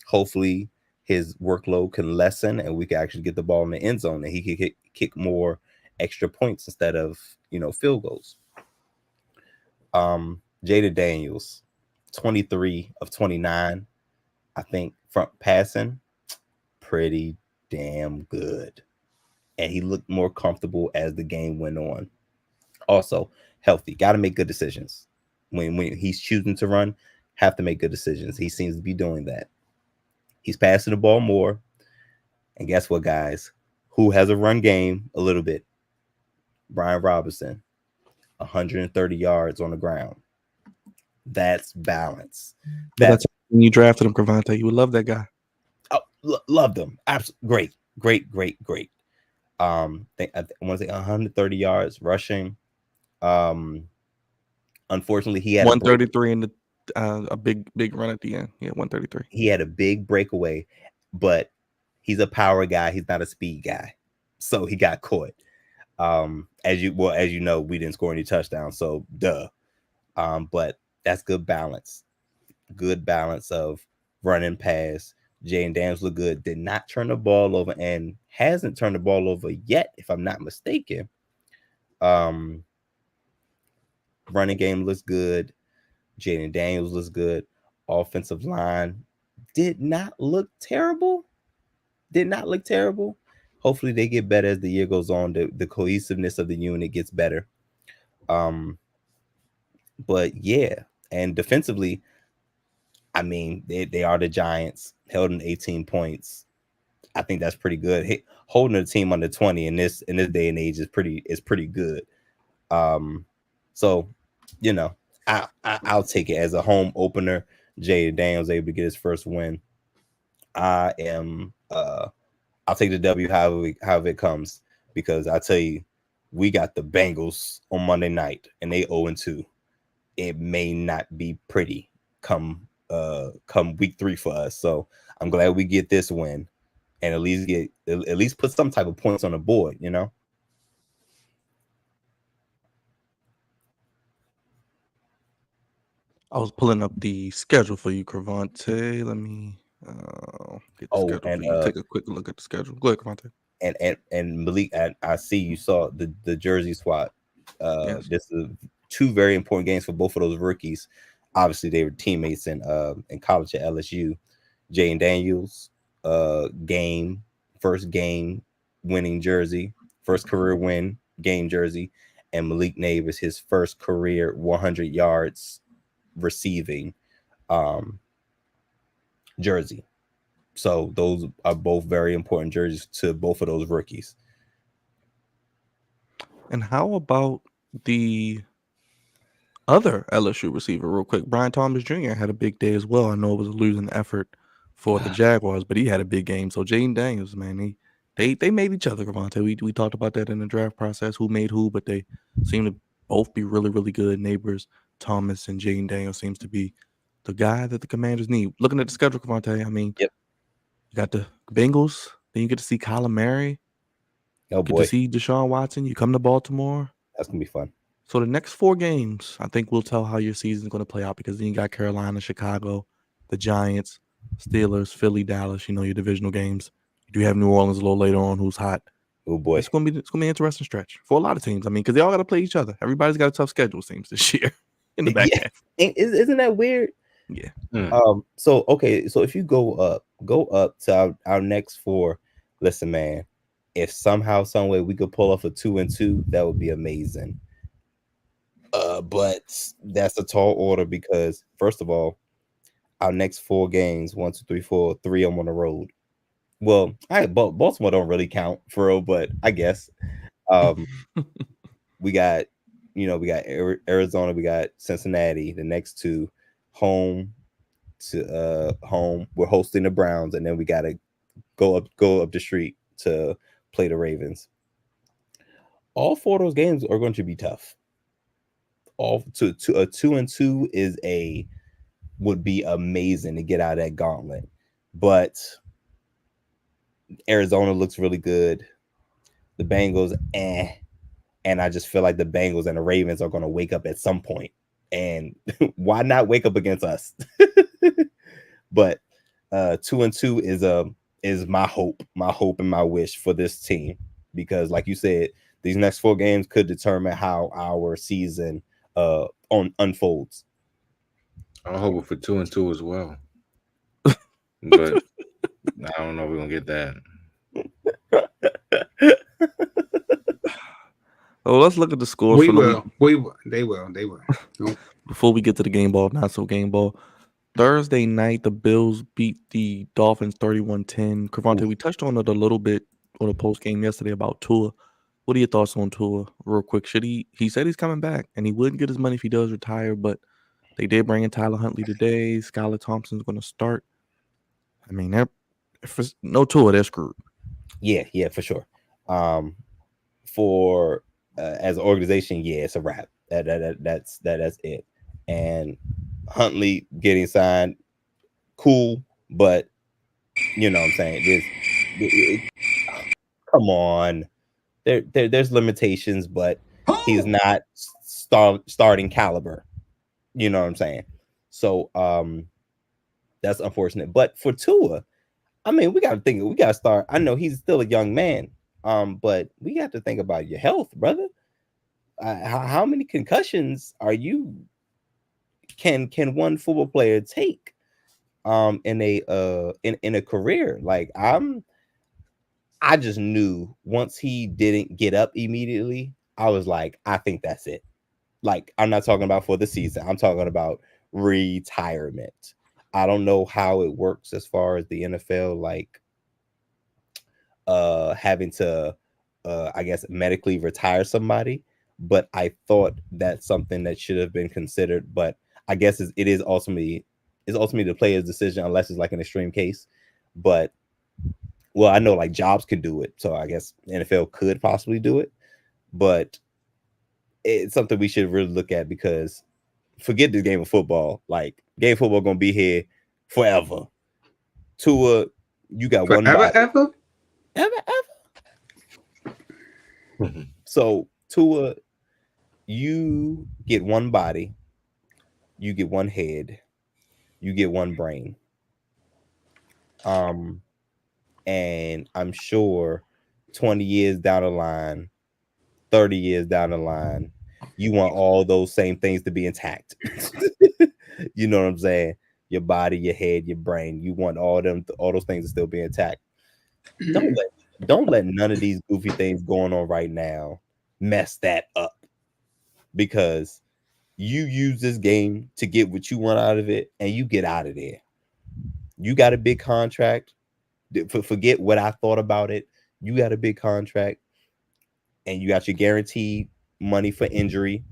Hopefully his workload can lessen and we can actually get the ball in the end zone and he can kick more extra points instead of field goals. Jada Daniels, 23 of 29, I think, front passing, pretty damn good. And he looked more comfortable as the game went on. Also, healthy. Got to make good decisions. when he's choosing to run, have to make good decisions. He seems to be doing that. He's passing the ball more. And guess what, guys? Who has a run game a little bit? Brian Robinson, 130 yards on the ground. That's balance. But That's that's when you drafted him, Cravante. You would love that guy. loved him. Absolutely great. I want to say 130 yards rushing. Unfortunately, he had 133 in the a big run at the end. Yeah, 133. He had a big breakaway, but he's a power guy. He's not a speed guy, so he got caught. As you know, we didn't score any touchdowns, so duh. But that's good balance. Good balance of run and pass. Jaden Daniels looked good. Did not turn the ball over and hasn't turned the ball over yet, if I'm not mistaken. Running game looks good. Jaden Daniels looks good. Offensive line did not look terrible. Hopefully they get better as the year goes on. The cohesiveness of the unit gets better. But yeah, and defensively, I mean, they are the Giants, held in 18 points. I think that's pretty good. Holding a team under 20 in this day and age is pretty good. So you know, I'll take it as a home opener. Jaden Daniels able to get his first win. I'll take the W however it comes, because I tell you, we got the Bengals on Monday night and they 0-2. It may not be pretty come week 3 for us. So I'm glad we get this win and at least put some type of points on the board, you know. I was pulling up the schedule for you, Cravante. Let me get the schedule and for you. Take a quick look at the schedule. Go ahead, Cravante. And Malik, I see you saw the jersey swap. Yes. This is 2 very important games for both of those rookies. Obviously, they were teammates in college at LSU. Jaden Daniels, first game winning jersey, first career win game jersey, and Malik Neighbors, his first career 100 yards receiving jersey. So those are both very important jerseys to both of those rookies. And how about the other LSU receiver, real quick? Brian Thomas Jr. had a big day as well. I know it was a losing effort for the Jaguars, but he had a big game. So Jaden Daniels, man, they made each other, Cravante. We talked about that in the draft process, who made who, but they seem to both be really, really good neighbors. Thomas and Jaden Daniels seems to be the guy that the Commanders need. Looking at the schedule, Cravante, I mean, yep. You got the Bengals. Then you get to see Kyler Murray. Oh Get boy, to see Deshaun Watson. You come to Baltimore. That's gonna be fun. So the next 4 games, I think, will tell how your season's going to play out, because then you got Carolina, Chicago, the Giants, Steelers, Philly, Dallas. You know, your divisional games. You do have New Orleans a little later on, who's hot. Oh boy, it's gonna be an interesting stretch for a lot of teams. I mean, because they all got to play each other. Everybody's got a tough schedule, it seems, this year in the back half. Isn't that weird? Yeah. So okay, so if you go up to our next 4, listen, man, if somehow, some way we could pull off a 2-2, that would be amazing. But that's a tall order, because first of all, our next 4 games, 1, 2, 3, 4, 3 of them on the road. Well, Baltimore don't really count for real, but I guess we got Arizona, we got Cincinnati, the next 2 home. We're hosting the Browns, and then we gotta go up the street to play the Ravens. All 4 of those games are going to be tough. All to a 2-2 would be amazing to get out of that gauntlet. But Arizona looks really good. The Bengals, and I just feel like the Bengals and the Ravens are going to wake up at some point. And why not wake up against us? But 2-2 is my hope and my wish for this team, because like you said, these next 4 games could determine how our season unfolds. I'm hoping for 2-2 as well, but I don't know if we're gonna get that. Oh, let's look at the scores. We will. They will. before we get to the game ball, not so game ball. Thursday night, the Bills beat the Dolphins 31-10. Cravante, we touched on it a little bit on the post game yesterday about Tua. What are your thoughts on Tua, real quick? Should he said he's coming back, and he wouldn't get his money if he does retire, but they did bring in Tyler Huntley today. Skylar Thompson's going to start. I mean, if it's no Tua, they're screwed. Yeah, for sure. For as an organization, yeah, it's a wrap. That's it. And Huntley getting signed, cool, but you know what I'm saying. Come on, there's limitations, but he's not starting caliber. You know what I'm saying. So that's unfortunate. But for Tua, I mean, we got to start. I know he's still a young man, but we have to think about your health, brother. How many concussions can one football player take in a career? Like I just knew once he didn't get up immediately, I was like, I think that's it. Like, I'm not talking about for the season. I'm talking about retirement. I don't know how it works as far as the NFL, like having to I guess medically retire somebody, but I thought that's something that should have been considered. But I guess it is ultimately the player's decision unless it's like an extreme case. But well, I know like Jobs could do it, so I guess NFL could possibly do it, but it's something we should really look at because forget the game of football. Like game of football gonna be here forever. Tua, you got forever, one body. ever. So Tua, you get one body, you get one head, you get one brain. And I'm sure 20 years down the line, 30 years down the line, you want all those same things to be intact. You know what I'm saying? Your body, your head, your brain. You want all those things to still be intact. Don't let none of these goofy things going on right now mess that up. Because you use this game to get what you want out of it, and you get out of there. You got a big contract. Forget what I thought about it. You got a big contract, and you got your guaranteed money for injury.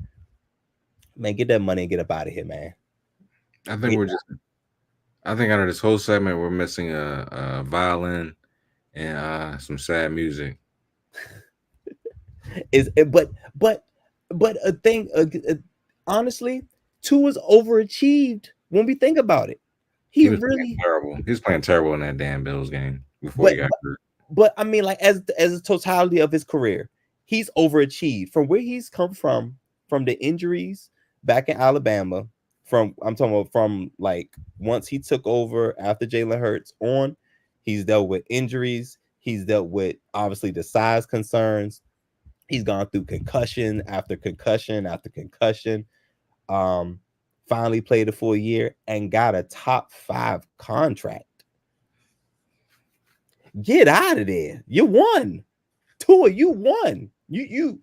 Man, get that money and get up out of here, man. I think out of this whole segment, we're missing a violin and some sad music. But a thing. Honestly, Tua's overachieved when we think about it. He was really terrible. He was playing terrible in that damn Bills game before he got hurt. But I mean, like as a totality of his career, he's overachieved from where he's come from the injuries back in Alabama. I'm talking about from like once he took over after Jalen Hurts on, he's dealt with injuries. He's dealt with obviously the size concerns. He's gone through concussion after concussion after concussion. Finally played a full year and got a top 5 contract. Get out of there. You won. Tua, you won. You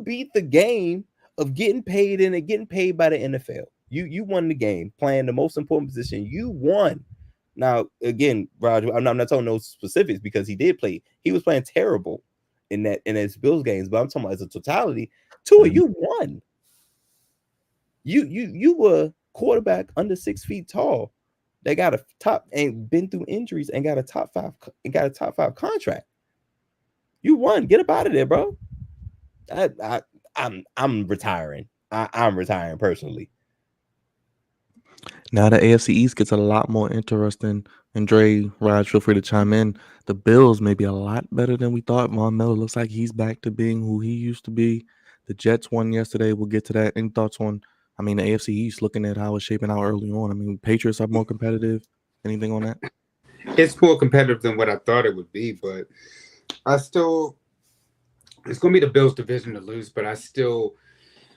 beat the game of getting paid and getting paid by the NFL. You won the game playing the most important position. You won. Now, again, Roger, I'm not telling no specifics because he did play. He was playing terrible in his Bills games, but I'm talking about as a totality. Tua, you won. You were quarterback under 6 feet tall. They got a top and been through injuries and got a top 5 contract. You won. Get up out of there, bro. I'm retiring. I'm retiring personally. Now the AFC East gets a lot more interesting. And Dre, Raj, feel free to chime in. The Bills may be a lot better than we thought. Von Miller looks like he's back to being who he used to be. The Jets won yesterday. We'll get to that. Any thoughts on, the AFC East, looking at how it's shaping out early on? Patriots are more competitive. Anything on that? It's more competitive than what I thought it would be, but it's going to be the Bills' division to lose, but I still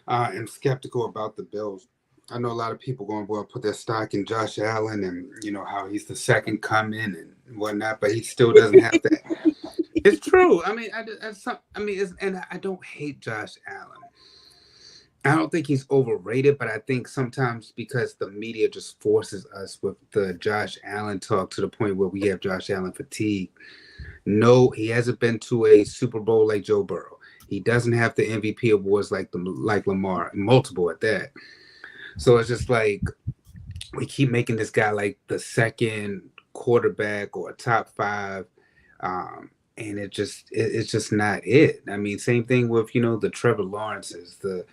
am skeptical about the Bills. I know a lot of people going to put their stock in Josh Allen and, how he's the second coming and whatnot, but he still doesn't have that. It's true. I don't hate Josh Allen. I don't think he's overrated, but I think sometimes because the media just forces us with the Josh Allen talk to the point where we have Josh Allen fatigue. No, he hasn't been to a Super Bowl like Joe Burrow. He doesn't have the MVP awards like Lamar, multiple at that. So it's just like we keep making this guy like the second quarterback or a top five, and it's just not it. I mean, same thing with the Trevor Lawrences, the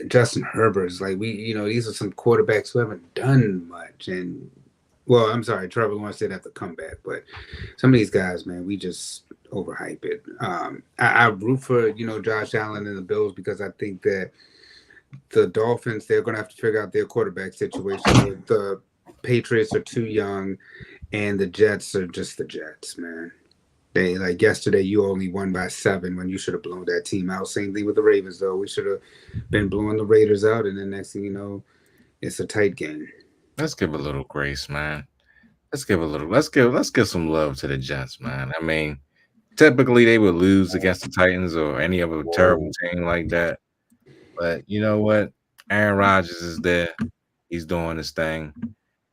Justin Herbert's. Like these are some quarterbacks who haven't done much. And well, I'm sorry, Trevor Lawrence did have to come back, but some of these guys, man, we just overhype it. I root for Josh Allen and the Bills because I think that the Dolphins, they're going to have to figure out their quarterback situation. The Patriots are too young, and the Jets are just the Jets, man. They like yesterday, you only won by 7 when you should have blown that team out. Same thing with the Ravens, though. We should have been blowing the Raiders out, and then next thing you know, it's a tight game. Let's give a little grace, man. Let's give some love to the Jets, man. I mean, typically they would lose against the Titans or any other terrible team like that. But you know what? Aaron Rodgers is there. He's doing his thing.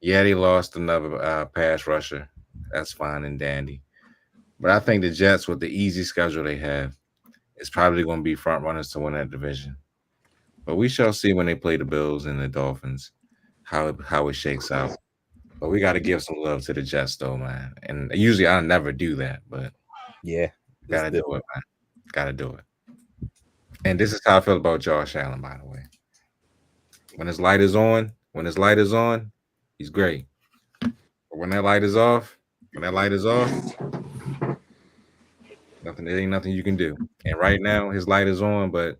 Yeah, they lost another pass rusher. That's fine and dandy. But I think the Jets, with the easy schedule they have, is probably going to be front runners to win that division. But we shall see when they play the Bills and the Dolphins how it shakes out. But we got to give some love to the Jets, though, man. And usually I never do that, but Yeah, gotta do it, man. Gotta do it. And this is how I feel about Josh Allen, by the way. When his light is on, he's great. But when that light is off, nothing. There ain't nothing you can do. And right now, his light is on, but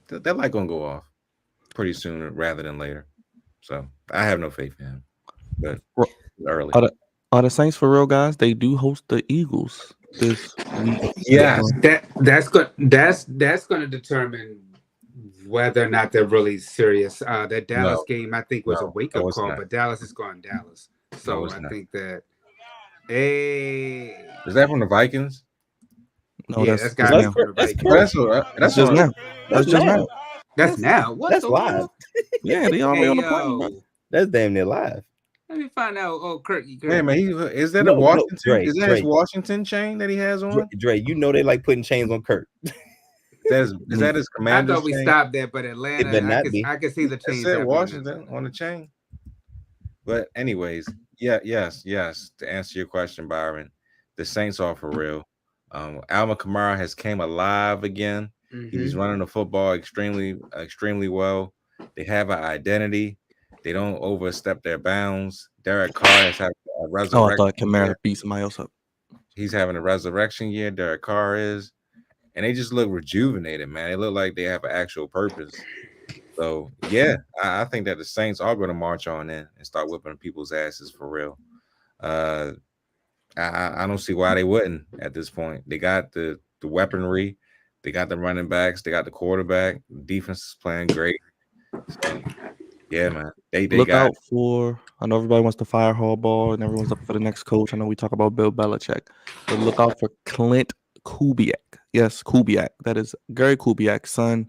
that light gonna go off pretty soon rather than later. So I have no faith in him. But early. Are the Saints for real, guys? They do host the Eagles this week. Yes. That's going to determine whether or not they're really serious. That Dallas game, I think, was a wake up call, but Dallas is going Dallas. So I think that. Hey, is that from the Vikings? No, yeah, that's got to be from the Vikings. That's just now. That's just now. That's now. What? That's live. Yeah, they already on the plane, bro. That's damn near live. Let me find out. Oh, Kirk. Yeah, man, is that a Washington? Dre, is that his Washington chain that he has on? Dre, you know they like putting chains on Kirk. Is that his commander? I thought we stopped there, but Atlanta, I can see the chains. It said Washington on the chain. But anyways, yes. To answer your question, Byron, the Saints are for real. Alvin Kamara has came alive again. Mm-hmm. He's running the football extremely well. They have an identity. They don't overstep their bounds. Derek Carr has had a resurrection. Oh, I thought Kamara beat somebody else up. He's having a resurrection year. Derek Carr is. And they just look rejuvenated, man. They look like they have an actual purpose. So, yeah, I think that the Saints are going to march on in and start whipping people's asses for real. I don't see why they wouldn't at this point. They got the weaponry. They got the running backs. They got the quarterback. The defense is playing great. So, yeah, man. They look out for. I know everybody wants to fire Harbaugh and everyone's up for the next coach. I know we talk about Bill Belichick, but look out for Clint Kubiak. Yes, Kubiak. That is Gary Kubiak's son,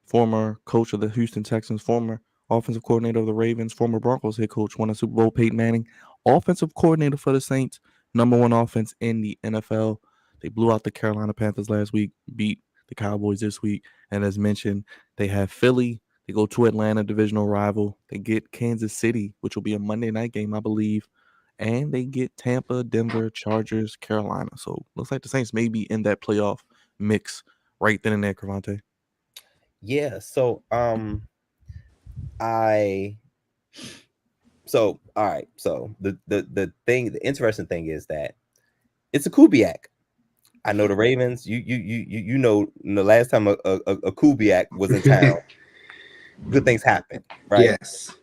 former coach of the Houston Texans, former offensive coordinator of the Ravens, former Broncos head coach, won a Super Bowl, Peyton Manning, offensive coordinator for the Saints, #1 offense in the NFL. They blew out the Carolina Panthers last week, beat the Cowboys this week, and as mentioned, they have Philly. They go to Atlanta, divisional rival. They get Kansas City, which will be a Monday night game, I believe. And they get Tampa, Denver, Chargers, Carolina. So looks like the Saints may be in that playoff mix right then and there, Cravante. Yeah. So all right. So the interesting thing is that it's a Kubiak. I know the Ravens. You know the last time a Kubiak was in town, good things happen, right? Yes.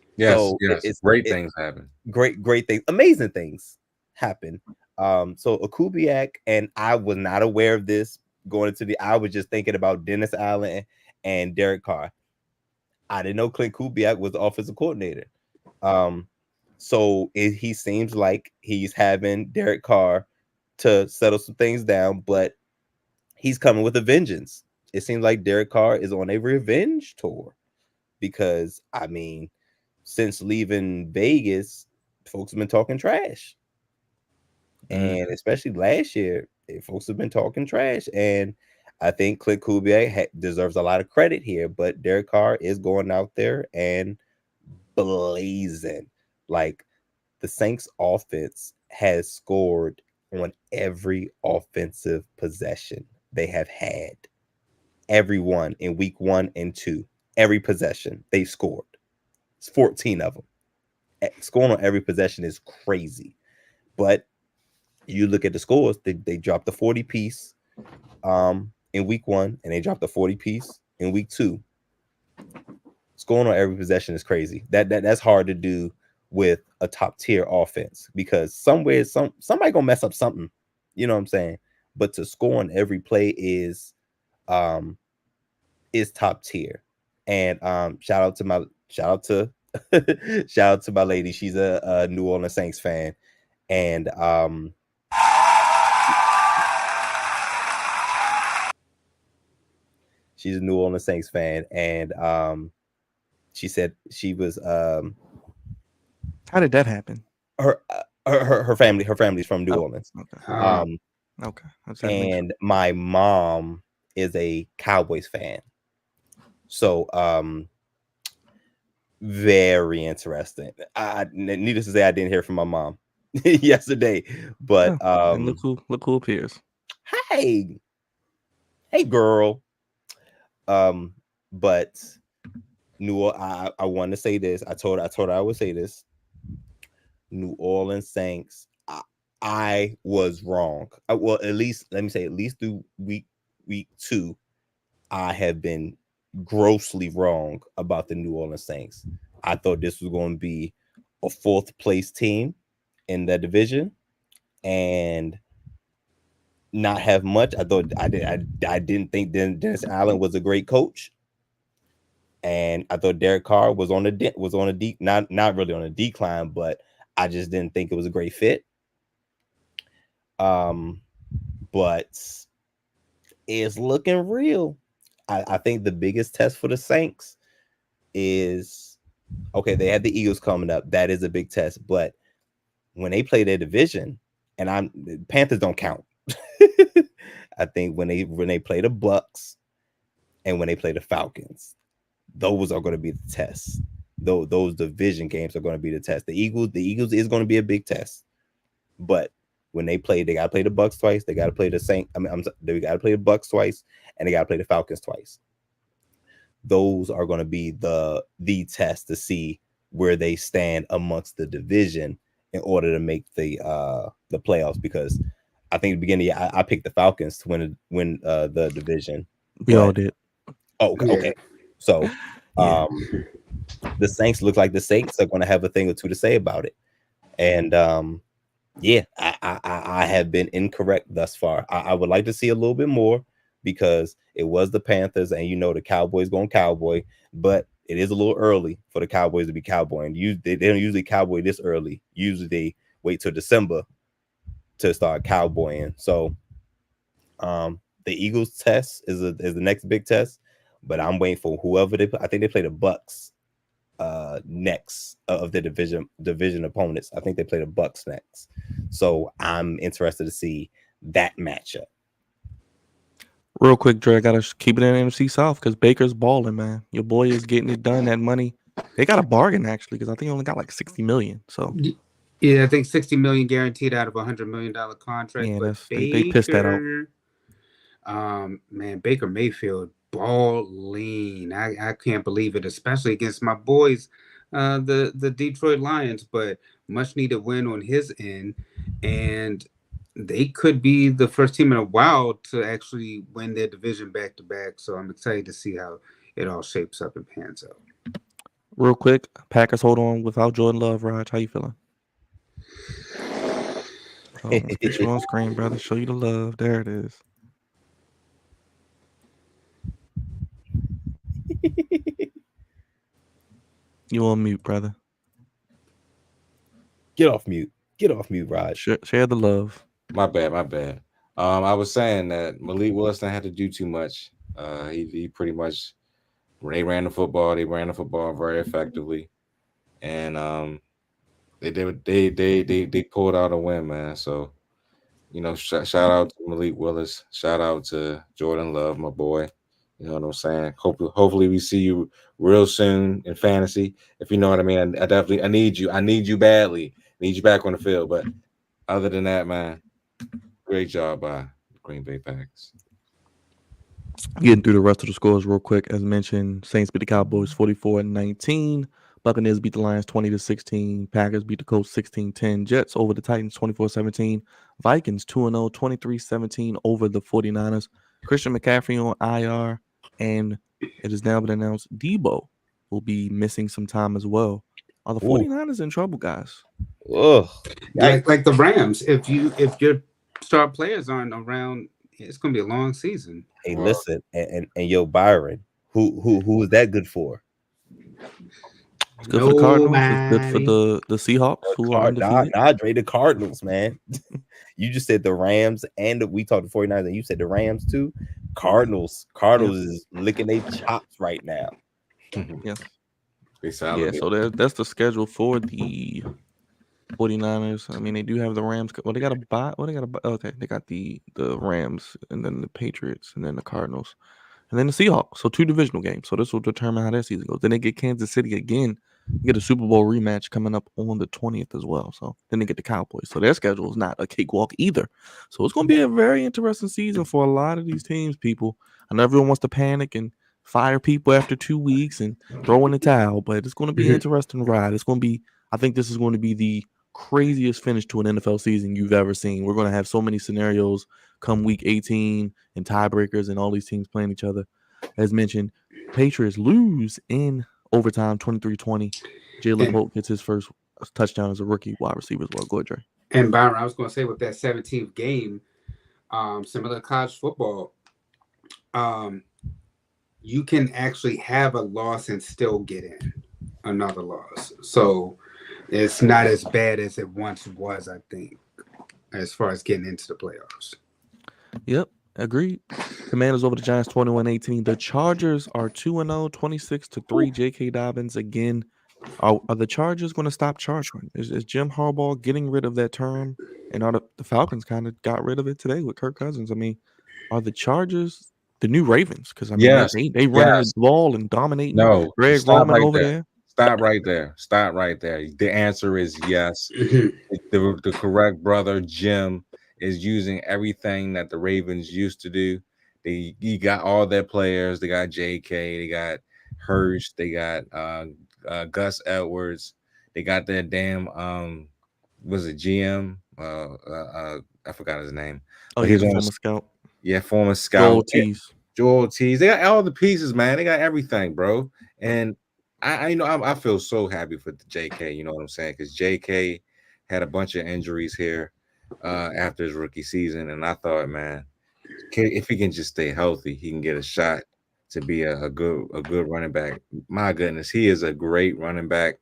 Great things happen. Great things, amazing things happen. So a Kubiak, and I was not aware of this going into I was just thinking about Dennis Allen and Derek Carr. I didn't know Clint Kubiak was the offensive coordinator. So he seems like he's having Derek Carr to settle some things down, but he's coming with a vengeance. it seems like Derek Carr is on a revenge tour because I mean, since leaving Vegas, folks have been talking trash, and especially last year, folks have been talking trash. And I think Clint Kubiak deserves a lot of credit here, but Derek Carr is going out there and blazing. Like the Saints offense has scored on every offensive possession they have had. Everyone in week 1 and 2, every possession they scored. It's 14 of them. Scoring on every possession is crazy. But you look at the scores, they dropped the 40 piece in week 1 and they dropped the 40 piece in week 2. Scoring on every possession is crazy. That's hard to do with a top tier offense because somewhere somebody gonna mess up something. You know what I'm saying? But to score on every play is top tier. And shout out to shout out to my lady. She's a New Orleans Saints fan, and she's a New Orleans Saints fan, and she said she was How did that happen? Her family's from New Orleans. Okay. Okay. And my mom is a Cowboys fan. So very interesting. Needless to say, I didn't hear from my mom yesterday, but and look who appears. Hey girl. But I want to say this. I told her I would say this. New Orleans Saints, I was wrong. Well, at least let me say, at least through week 2, I have been grossly wrong about the New Orleans Saints. I thought this was going to be a 4th place team in the division and not have much. I thought I didn't think Dennis Allen was a great coach, and I thought Derek Carr was on a deep, not really on a decline, but I just didn't think it was a great fit. But it's looking real. I think the biggest test for the Saints is, okay, they had the Eagles coming up. That is a big test. But when they play their division, and Panthers don't count. I think when they play the Bucks and when they play the Falcons, those are going to be the tests. Those division games are going to be the test. The Eagles is going to be a big test. But when they got to play the Bucks twice. They got to play the Saints. They got to play the Bucks twice, and they got to play the Falcons twice. Those are going to be the test to see where they stand amongst the division in order to make the playoffs. Because I think at the beginning, I picked the Falcons to win the division. We all did. Oh, okay. So, the Saints look like the Saints are going to have a thing or two to say about it, and I have been incorrect thus far. I would like to see a little bit more because it was the Panthers, and the Cowboys going cowboy, but it is a little early for the Cowboys to be cowboy, and they don't usually cowboy this early. Usually they wait till December to start cowboying. So, the Eagles test is the next big test, but I'm waiting for whoever I think they play the Bucks next of the division opponents. I think they play the Bucks next. So I'm interested to see that matchup. Real quick, Dre, I gotta keep it in NFC South because Baker's balling, man. Your boy is getting it done. That money, they got a bargain actually because I think he only got like $60 million. So yeah, I think $60 million guaranteed out of $100 million contract. yeah, but they pissed that out. Man, Baker Mayfield balling. I can't believe it, especially against my boys, the Detroit Lions. But much needed win on his end, and they could be the first team in a while to actually win their division back to back. So I'm excited to see how it all shapes up and pans out. Real quick, Packers hold on without Jordan Love. Raj, how you feeling? Oh, let's get you on screen, brother. Show you the love. There it is. You on mute, brother. Get off mute, Raj. Share the love. My bad. I was saying that Malik Willis had to do too much. He pretty much they ran the football. They ran the football very effectively, and they pulled out a win, man. So shout out to Malik Willis. Shout out to Jordan Love, my boy. You know what I'm saying? Hopefully we see you real soon in fantasy. If you know what I mean. I definitely I need you. I need you badly. Need you back on the field. But other than that, man, great job by Green Bay Packers. Getting through the rest of the scores real quick. As mentioned, Saints beat the Cowboys 44-19. Buccaneers beat the Lions 20-16. Packers beat the Colts 16-10. Jets over the Titans 24-17. Vikings 2-0, 23-17 over the 49ers. Christian McCaffrey on IR. And it has now been announced Debo will be missing some time as well. Are the 49ers in trouble, guys? Ugh. Like the Rams. If your star players aren't around, it's gonna be a long season. Hey, listen, and yo, Byron, who is that good for? It's good for the Cardinals. It's good for the Seahawks, who are undefeated. Dre, the Cardinals, man. You just said the Rams, and we talked the 49ers, and you said the Rams too. Cardinals is licking their chops right now. Yes. Yeah, so that's the schedule for the 49ers. I mean, they do have the Rams. Well, they got a bye. Well, they got a bye. Okay, they got the Rams, and then the Patriots, and then the Cardinals, and then the Seahawks. So 2 divisional games. So this will determine how their season goes. Then they get Kansas City again. You get a Super Bowl rematch coming up on the 20th as well. So then they get the Cowboys. So their schedule is not a cakewalk either. So it's going to be a very interesting season for a lot of these teams, people. I know everyone wants to panic and fire people after 2 weeks and throw in the towel, but it's going to be an interesting ride. It's going to be, I think this is going to be the craziest finish to an NFL season you've ever seen. We're going to have so many scenarios come week 18 and tiebreakers and all these teams playing each other. As mentioned, Patriots lose in overtime 23-20. Jalen Pope gets his first touchdown as a rookie wide receiver as well. Go ahead, Dre. And Byron, I was going to say with that 17th game, similar to college football, you can actually have a loss and still get in another loss. So it's not as bad as it once was, I think, as far as getting into the playoffs. Yep, agreed. Commanders over the Giants 21-18. The Chargers are 2-0, 26-3. J.K. Dobbins again. Are the Chargers going to stop charging? Is Jim Harbaugh getting rid of that term? And are the Falcons kind of got rid of it today with Kirk Cousins? I mean, are the Chargers the new Ravens? Because I mean, they running the ball and dominating. No, Greg stop Roman right over there. there. Stop right there. Stop right there. The answer is yes. The correct brother Jim is using everything that the Ravens used to do. He got all their players. They got J.K. They got Hurst. They got Gus Edwards. They got their damn was it GM? I forgot his name. Oh, he's a former scout. Yeah, former scout. Joel Ortiz. They got all the pieces, man. They got everything, bro. And I feel so happy for JK. You know what I'm saying? Because JK had a bunch of injuries here after his rookie season, and I thought, man, if he can just stay healthy, he can get a shot to be a good running back. My goodness, he is a great running back.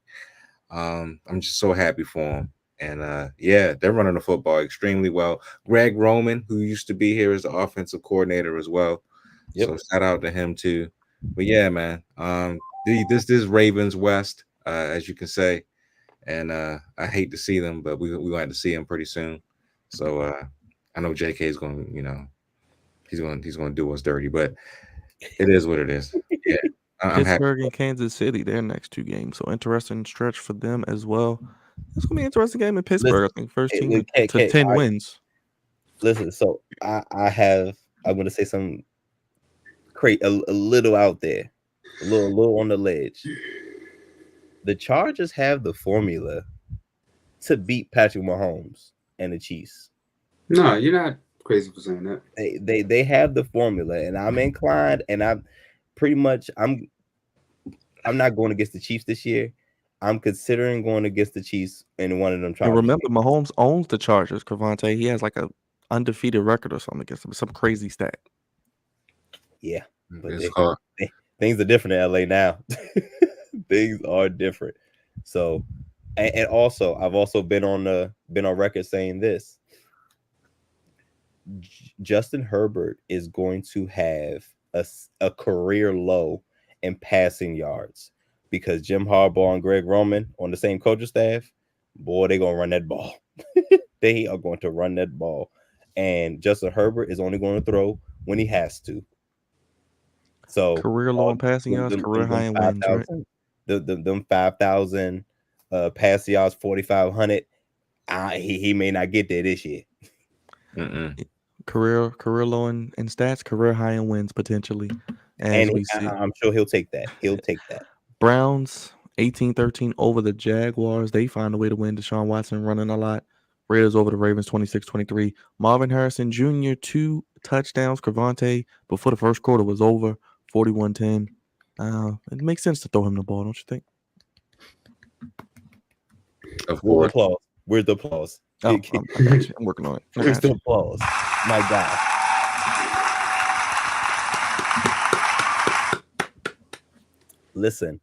I'm just so happy for him. And yeah, they're running the football extremely well. Greg Roman, who used to be here, is the offensive coordinator as well. Yep. So shout out to him too. But yeah, man, this is Ravens West, as you can say, and I hate to see them, but we going to see them pretty soon. So I know JK is going, he's going to do us dirty, but it is what it is. Yeah, I'm Pittsburgh happy. and Kansas City, their next 2 games, so interesting stretch for them as well. It's gonna be an interesting game in Pittsburgh. I think first team to 10 wins. Listen, so I'm going to say something a little out there, a little on the ledge. The Chargers have the formula to beat Patrick Mahomes and the Chiefs. No, you're not crazy for saying that. They have the formula, and I'm inclined, and I'm not going against the Chiefs this year. I'm considering going against the Chiefs in one of them Chargers. And remember, Mahomes owns the Chargers, Cravante. He has like a undefeated record or something against them. Some crazy stat. Yeah. But things are different in LA now. Things are different. So, and also, I've also been on record saying this. Justin Herbert is going to have a career low in passing yards because Jim Harbaugh and Greg Roman on the same coaching staff, boy, they're gonna run that ball. They are going to run that ball, and Justin Herbert is only going to throw when he has to. So Career low in passing yards, career high in wins, right? Them 5,000 pass yards, 4,500. He may not get there this year. Career low in stats, career high in wins potentially. As we see, I'm sure he'll take that. He'll take that. Browns 18-13 over the Jaguars. They find a way to win. Deshaun Watson running a lot. Raiders over the Ravens 26-23. Marvin Harrison Jr. 2 touchdowns. Cravante before the first quarter was over 41-10. It makes sense to throw him the ball, don't you think? Of Where's the course. applause? Where's the applause? Oh, I got you. I'm working on it. Where's the applause? My God. Listen,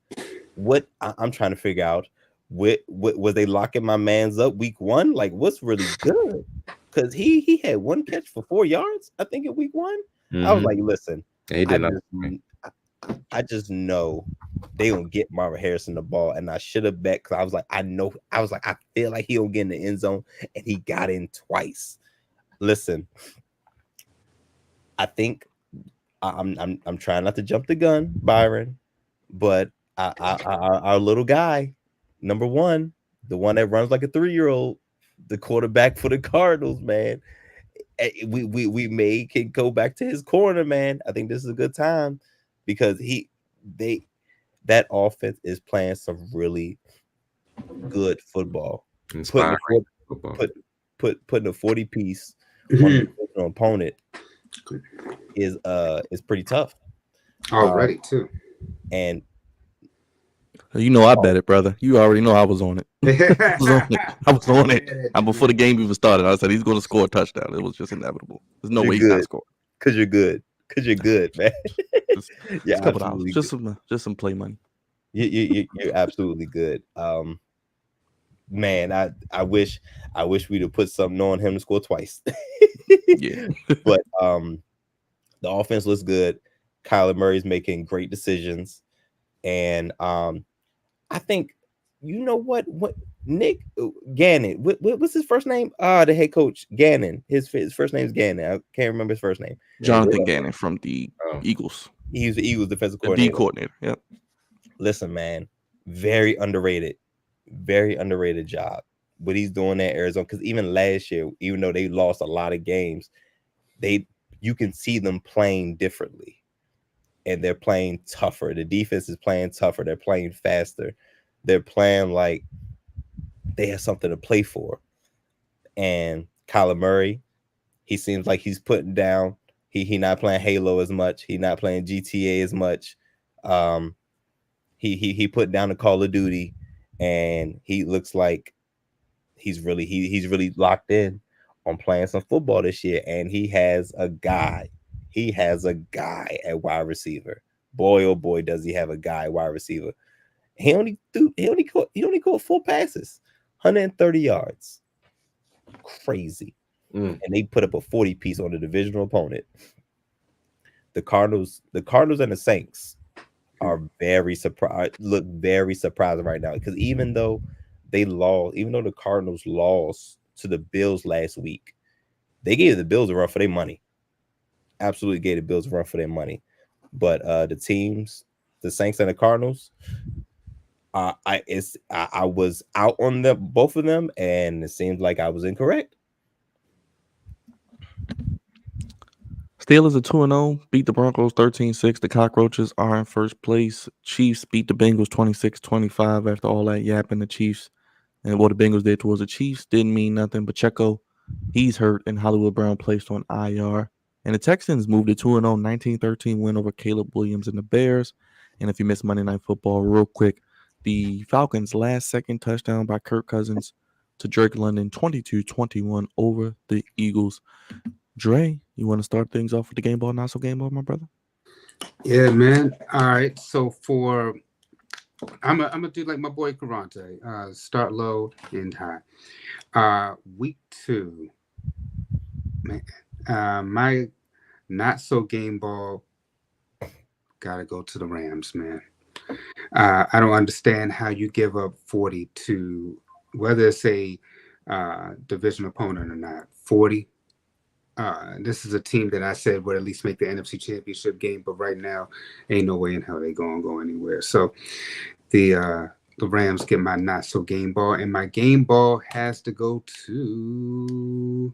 what I'm trying to figure out, what was they locking my man's up week 1? Like, what's really good? Because he had 1 catch for 4 yards, I think, in week 1. I was like, listen, he did not. I just know they gonna get Marvin Harrison the ball, and I should have bet because I was like, I feel like he'll get in the end zone, and he got in twice. Listen, I think I'm trying not to jump the gun, Byron, but our little guy, number 1, the one that runs like a 3-year-old, the quarterback for the Cardinals, man. We may can go back to his corner, man. I think this is a good time because that offense is playing some really good football. Inspiring Putting a 40 piece on an opponent is pretty tough already too. And I bet it, brother. You already know I was on it. I was on it. And before the game even started, I said he's going to score a touchdown. It was just inevitable. There's no way he's not scoring. Because you're good. Because you're good, man. Yeah, a couple dollars. Just some play money. You're absolutely good. Man, I wish we'd have put something on him to score twice. Yeah. But the offense looks good. Kyler Murray's making great decisions. And I think, you know what Nick Gannon, what's his first name? The head coach, Gannon. His first name is Gannon. I can't remember his first name. Jonathan Gannon from the Eagles. He was the Eagles defensive coordinator. D coordinator. Yep. Listen, man, very underrated job. What he's doing at Arizona, because even last year, even though they lost a lot of games, you can see them playing differently. And they're playing tougher. The defense is playing tougher. They're playing faster. They're playing like they have something to play for. And Kyler Murray, he seems like he's putting down. He not playing Halo as much. He not playing GTA as much. He put down the Call of Duty, and he looks like he's really locked in on playing some football this year. And he has a guy. He has a guy at wide receiver. Boy, oh boy, does he have a guy at wide receiver. He only caught 4 passes, 130 yards. Crazy. And they put up a 40 piece on the divisional opponent. The Cardinals and the Saints are very surprised. Look very surprising right now because even though the Cardinals lost to the Bills last week, they gave the Bills a run for their money. Absolutely gave the Bills a run for their money. But the teams, the Saints and the Cardinals, I was out on them, both of them, and it seems like I was incorrect. Steelers are 2-0, beat the Broncos 13-6. The Cockroaches are in first place. Chiefs beat the Bengals 26-25 after all that yapping. The Chiefs and what the Bengals did towards the Chiefs didn't mean nothing. Pacheco, he's hurt, and Hollywood Brown placed on IR. And the Texans moved to 2-0, 19-13 win over Caleb Williams and the Bears. And if you missed Monday Night Football, real quick, the Falcons' last-second touchdown by Kirk Cousins to Drake London, 22-21 over the Eagles. Dre, you want to start things off with the game ball, not so game ball, my brother? Yeah, man. All right. So I'm gonna do like my boy Karante. Start low, end high. Week 2, man. My not so game ball Gotta go to the Rams, man. I don't understand how you give up 40 to whether it's a division opponent or not. 40. This is a team that I said would at least make the NFC Championship game, but right now, ain't no way in hell they gonna go anywhere. So the Rams get my not so game ball, and my game ball has to go to.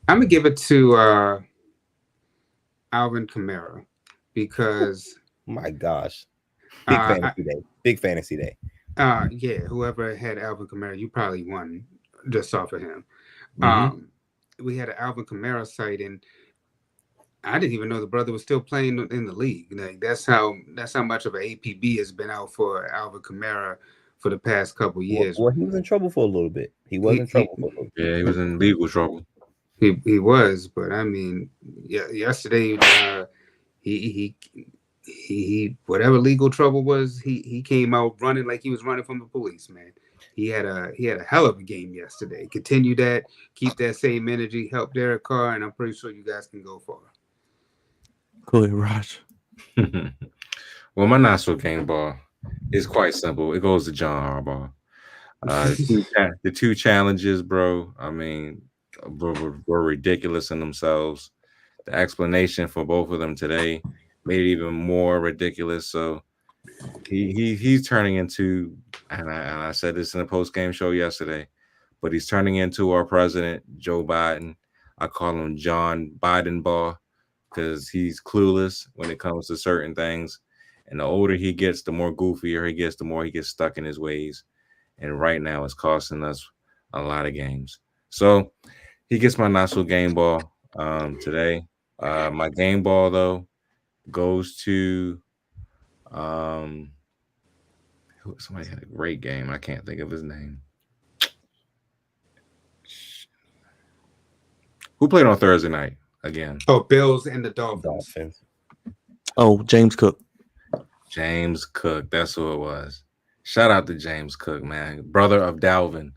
I'm gonna give it to Alvin Kamara because my gosh, big fantasy day. Big fantasy day. Yeah, whoever had Alvin Kamara, you probably won just off of him. We had an Alvin Kamara site, and I didn't even know the brother was still playing in the league. Like that's how much of an APB has been out for Alvin Kamara for the past couple years. Well, he was in trouble for a little bit. He was in trouble for a little bit. Yeah, he was in legal trouble. He was, but I mean, yeah, yesterday he whatever legal trouble was, he came out running like he was running from the police, man. He had a hell of a game yesterday. Continue that, keep that same energy, help Derek Carr, and I'm pretty sure you guys can go far. Go ahead, Raj. Well, my not so game ball is quite simple. It goes to John Harbaugh. The two challenges, bro. I mean, were ridiculous in themselves. The explanation for both of them today made it even more ridiculous. So he's turning into, and I said this in a post game show yesterday, but he's turning into our president, Joe Biden. I call him John Biden Ball because he's clueless when it comes to certain things. And the older he gets, the more goofier he gets, the more he gets stuck in his ways. And right now it's costing us a lot of games. So he gets my not so game ball today. My game ball though goes to somebody had a great game. I can't think of his name. Who played on Thursday night again? Oh, Bills and the Dolphins. Oh, James Cook. James Cook. That's who it was. Shout out to James Cook, man. Brother of Dalvin.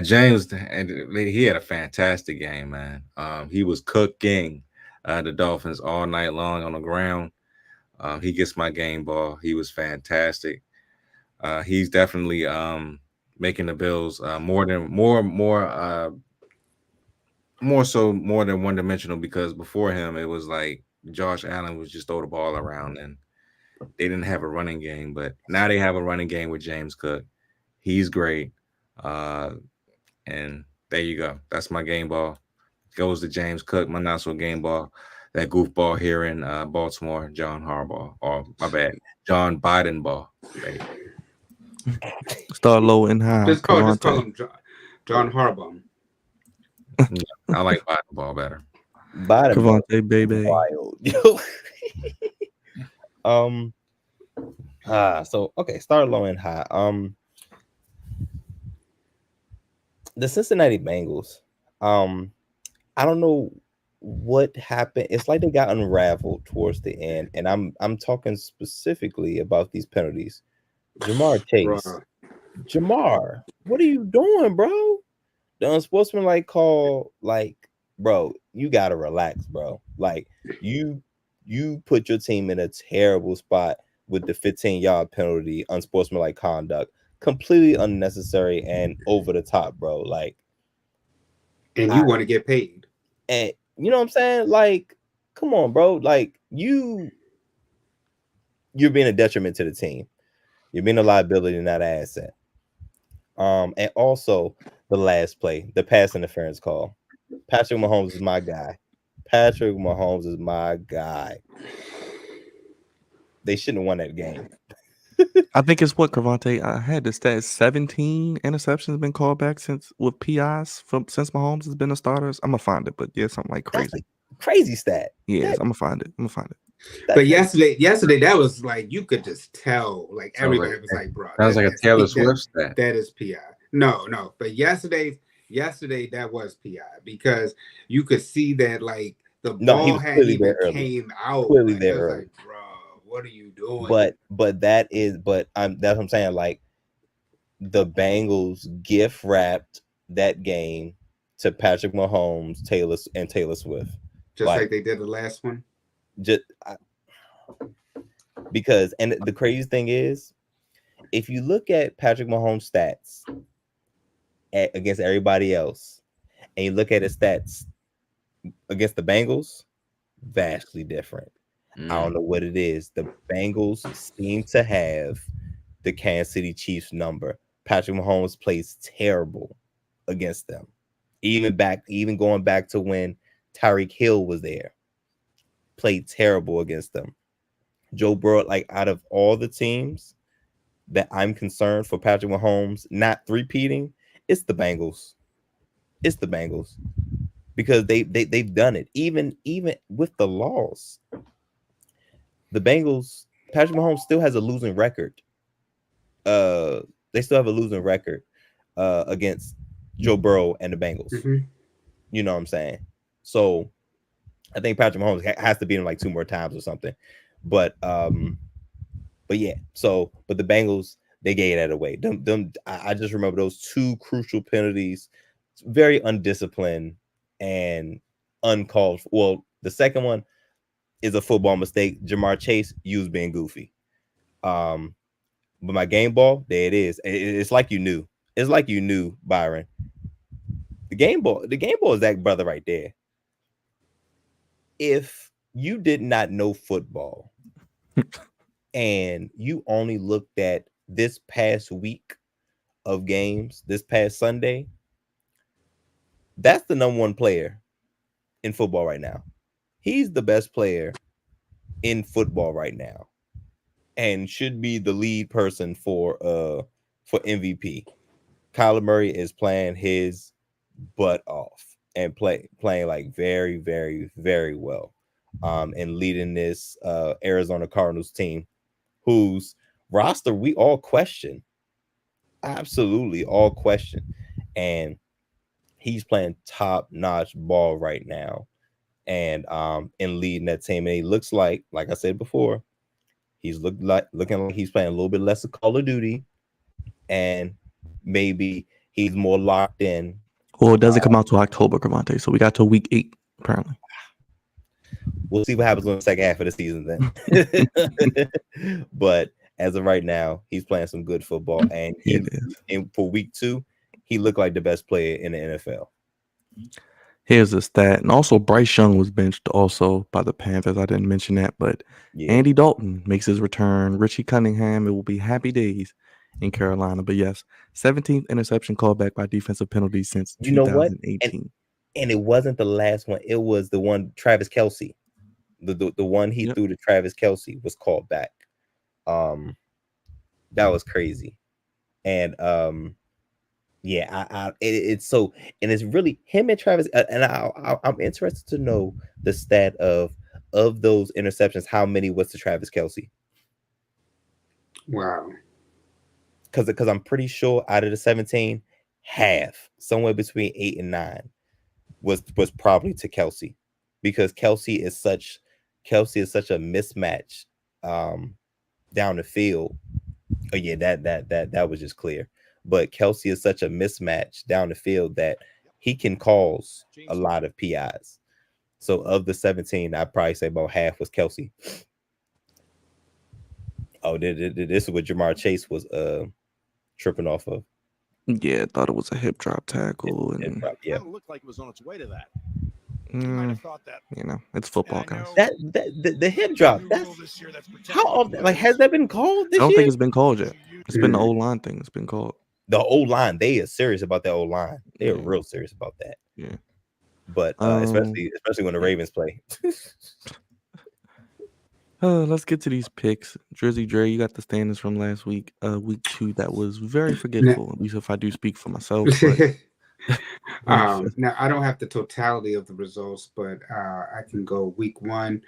James, he had a fantastic game, man. He was cooking the Dolphins all night long on the ground. He gets my game ball. He was fantastic. He's definitely making the Bills more than one-dimensional, because before him it was like Josh Allen was just throw the ball around and they didn't have a running game, but now they have a running game with James Cook. He's great. And there you go. That's my game ball. Goes to James Cook. My not so game ball. That goofball here in Baltimore, John Harbaugh. Oh, my bad. John Biden ball. Start low and high. Just call him John Harbaugh. Yeah, I like Biden ball better. Biden Cavante, baby. Wild. So okay, start low and high. The Cincinnati Bengals. I don't know what happened. It's like they got unraveled towards the end, and I'm talking specifically about these penalties. Jamar Chase. Jamar, what are you doing, bro? The unsportsmanlike call, like, bro, you gotta relax, bro. Like, you put your team in a terrible spot with the 15-yard penalty, unsportsmanlike conduct, completely unnecessary and over the top, bro. Like, and you want to get paid, and you know what I'm saying? Like, come on, bro. Like, you're being a detriment to the team. You're being a liability, not an asset. And also the last play, the pass interference call. Patrick Mahomes is my guy. Patrick Mahomes is my guy. They shouldn't have won that game. I think it's what, Cavante? I had the stat: 17 interceptions been called back since with PIs since Mahomes has been a starter. I'm gonna find it, but yeah, something like crazy. That's a crazy stat. Yes, I'm gonna find it. But yesterday that was like you could just tell, like everybody was like, bro, that was like a Taylor Swift stat. That is PI. No, but yesterday that was PI because you could see that like the ball hadn't even came out. Clearly like, there early. Like, bro, what are you doing? But that's what I'm saying. Like, the Bengals gift wrapped that game to Patrick Mahomes, Taylor Swift. Just like they did the last one. Just because, and the crazy thing is, if you look at Patrick Mahomes' stats against everybody else, and you look at his stats against the Bengals, vastly different. I don't know what it is. The Bengals seem to have the Kansas City Chiefs number. Patrick Mahomes plays terrible against them. Even going back to when Tyreek Hill was there, played terrible against them. Joe Burrow, like out of all the teams that I'm concerned for Patrick Mahomes not three-peating, it's the Bengals. It's the Bengals because they've done it. Even with the loss, the Bengals, Patrick Mahomes still has a losing record. They still have a losing record against Joe Burrow and the Bengals. Mm-hmm. You know what I'm saying? So I think Patrick Mahomes has to beat him like 2 more times or something. But yeah. So, but the Bengals, they gave that away. I just remember those 2 crucial penalties, very undisciplined and uncalled for. Well, the second one is a football mistake. Jamar Chase used being goofy. But my game ball, there it is. It's like you knew. It's like you knew, Byron. The game ball is that brother right there. If you did not know football and you only looked at this past week of games, this past Sunday, that's the number 1 player in football right now. He's the best player in football right now and should be the lead person for MVP. Kyler Murray is playing his butt off and playing like very, very, very well. And leading this Arizona Cardinals team, whose roster we all question. Absolutely all question. And he's playing top-notch ball right now. And leading that team. And he looks like I said before, he's looking like he's playing a little bit less of Call of Duty. And maybe he's more locked in. Well, it doesn't come out till October, Cavante. So we got till week 8, apparently. We'll see what happens in the second half of the season then. But as of right now, he's playing some good football. And for week 2, he looked like the best player in the NFL. Here's a stat. And also, Bryce Young was benched also by the Panthers. I didn't mention that. But Andy Dalton makes his return. Richie Cunningham, it will be happy days in Carolina. But yes, 17th interception callback by defensive penalties since 2018. And it wasn't the last one. It was the one, Travis Kelce. The one he threw to Travis Kelce was called back. That was crazy. And it's so, and it's really him and Travis. And I'm interested to know the stat of those interceptions. How many was to Travis Kelce? Wow. Because I'm pretty sure out of the 17, half, somewhere between 8 and 9, was probably to Kelce, because Kelce is such a mismatch down the field. Oh yeah, that was just clear. But Kelce is such a mismatch down the field that he can cause a lot of PIs. So of the 17, I'd probably say about half was Kelce. Oh, this is what Jamar Chase was tripping off of. Yeah, I thought it was a hip drop tackle. It looked like it was on its way to that. You thought that. You know, it's football, guys. The hip drop. That's how often. Like, has that been called this year? I don't think it's been called yet. It's been the O-line thing. It's been called. The O-line, they are serious about that O-line. They are real serious about that. Yeah. But especially when the Ravens play. Let's get to these picks. Drizzy Dre, you got the standings from last week. Week 2, that was very forgetful, at least if I do speak for myself. But now, I don't have the totality of the results, but I can go week 1.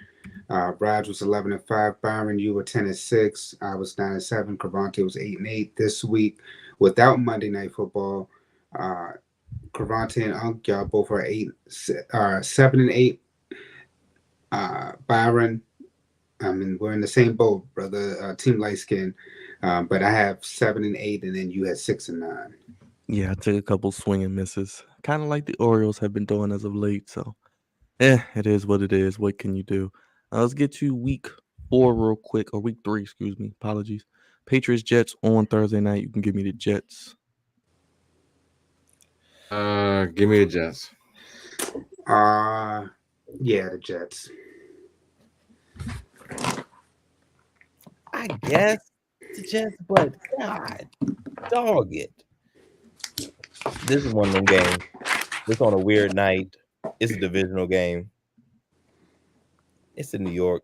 Raj was 11-5. Byron, you were 10-6. I was 9-7. Cravante was 8-8. This week, without Monday Night Football, Cravante and Unk, y'all both are 7-8. Byron, I mean, we're in the same boat, brother. Team Light Skin, but I have 7-8, and then you had 6-9. Yeah, I took a couple swing and misses kind of like the Orioles have been doing as of late. So, it is what it is. What can you do? Let's get to week 4 real quick, or week 3, excuse me. Apologies. Patriots Jets on Thursday night. You can give me the Jets. Give me the Jets. Yeah, the Jets. I guess the Jets, but God, dog it. This is one of them games. This on a weird night. It's a divisional game. It's in New York.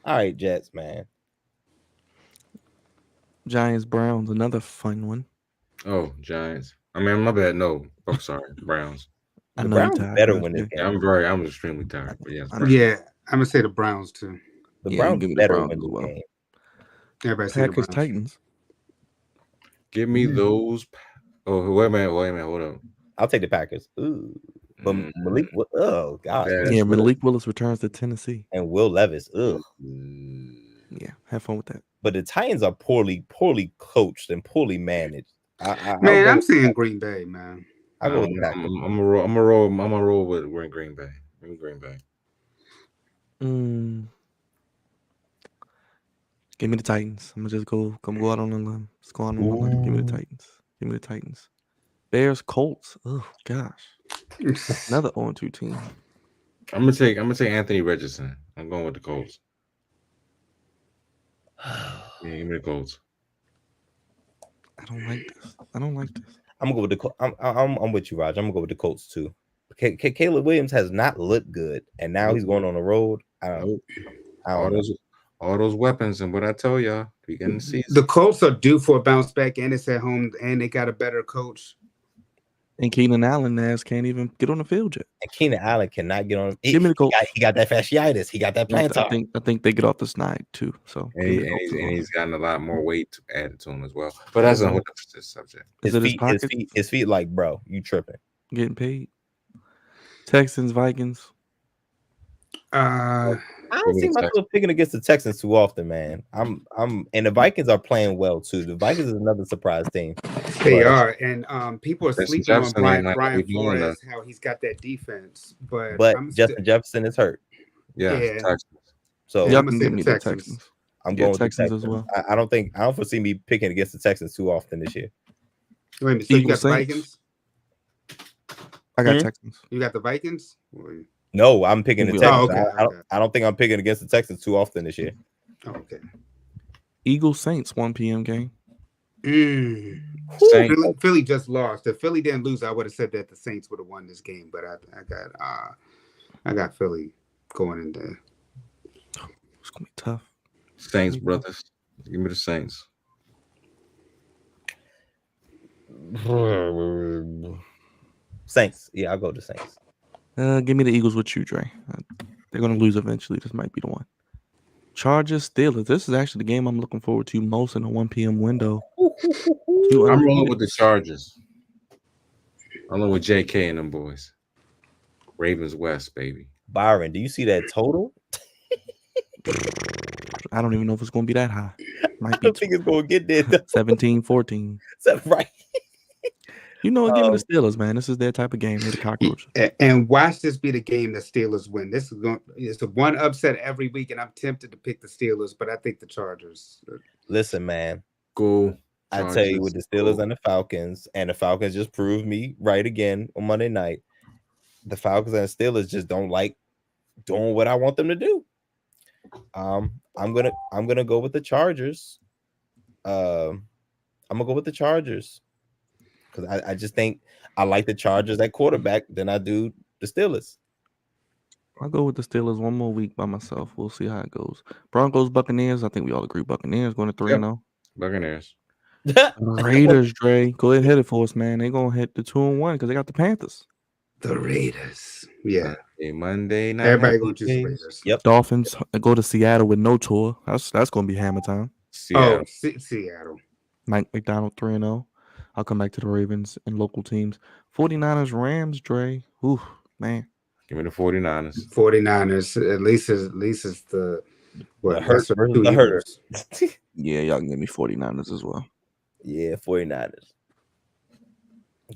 All right, Jets, man. Giants Browns, another fun one. Oh, Giants. I mean, my bad. No, I'm sorry, Browns. I The know you're Browns tired. better Coach. win this Yeah. game. I'm extremely tired. But yes, Browns. Yeah, I'm gonna say the Browns too. The Yeah, you Browns give me the better Browns win as this well. game. Everybody say the Packers Browns. Titans. Give me those. Oh, wait a minute. Hold up. I'll take the Packers. Ooh. But Malik, oh gosh, That's Yeah, what- Malik Willis returns to Tennessee. and Will Levis. Ugh. Yeah, have fun with that. But the Titans are poorly coached and poorly managed. Man, I'm saying Green Bay, man. I'll go with the Packers. I'm gonna roll with we're in Green Bay. We're in Green Bay. Give me the Titans. I'm gonna just go out on a limb. Let's go out on a limb. Give me the Titans. Give me the Titans. Bears Colts. Oh gosh, another 0-2 team. I'm gonna take Anthony Richardson. I'm going with the Colts. Yeah, give me the Colts. I don't like this. I'm gonna go with the Colts. I'm with you, Roger. I'm gonna go with the Colts too. Caleb Williams has not looked good, and now he's going on the road. I don't know. All those weapons, and what I tell y'all, beginning of the season. The Colts are due for a bounce back, and it's at home, and they got a better coach. And Keenan Allen can't even get on the field yet. And Keenan Allen cannot get on. Give me the Colts. He got that fasciitis. He got that plantar. I think they get off the snide too. So and he's gotten a lot more weight added to him as well. But that's not the subject. His feet like, bro, you tripping? Getting paid. Texans Vikings. I don't see myself picking against the Texans too often, man. And the Vikings are playing well too. The Vikings is another surprise team. They are, and people are sleeping on Brian Flores, how he's got that defense. But Justin Jefferson is hurt. Yeah. So I'm gonna give me the Texans. I'm going with Texans the Texans as well. I don't foresee me picking against the Texans too often this year. Wait a minute, so you got the Vikings? I got Texans. You got the Vikings? No, I'm picking the Texans. Okay. I don't think I'm picking against the Texans too often this year. Okay. Eagles Saints 1 p.m. game. Philly just lost. If Philly didn't lose, I would have said that the Saints would have won this game. But I got Philly going in there. It's gonna be tough. Saints, brothers. Give me the Saints. Saints. Yeah, I'll go to Saints. Give me the Eagles with you, Dre. They're gonna lose eventually. This might be the one. Chargers Steelers. This is actually the game I'm looking forward to most in the 1 p.m. window. I'm rolling with the Chargers. I'm rolling with JK and them boys. Ravens West, baby. Byron, do you see that total? I don't even know if it's going to be that high. I don't think it's going to get there. 17-14. Right. You know, give me the Steelers, man. This is their type of game. They're the cockroaches. And watch this be the game the Steelers win. This is it's a one upset every week, and I'm tempted to pick the Steelers, but I think the Chargers. Listen, man. Go. I tell you, with the Steelers and the Falcons just proved me right again on Monday night. The Falcons and the Steelers just don't like doing what I want them to do. I'm gonna go with the Chargers. I'm gonna go with the Chargers because I just think I like the Chargers at quarterback than I do the Steelers. I'll go with the Steelers one more week by myself. We'll see how it goes. Broncos, Buccaneers. I think we all agree Buccaneers going to 3-0. Buccaneers. Raiders, Dre. Go ahead, hit it for us, man. They're going to hit the 2-1 because they got the Panthers. The Raiders. Yeah. Monday night. Everybody going to choose the Raiders. Yep. Dolphins go to Seattle with no tour. That's going to be hammer time. Seattle. Seattle. Mike McDonald 3-0. I'll come back to the Ravens and local teams. 49ers, Rams, Dre. Ooh, man. Give me the 49ers. 49ers. At least it's the the hurt. Yeah, y'all can give me 49ers as well. Yeah, 49ers.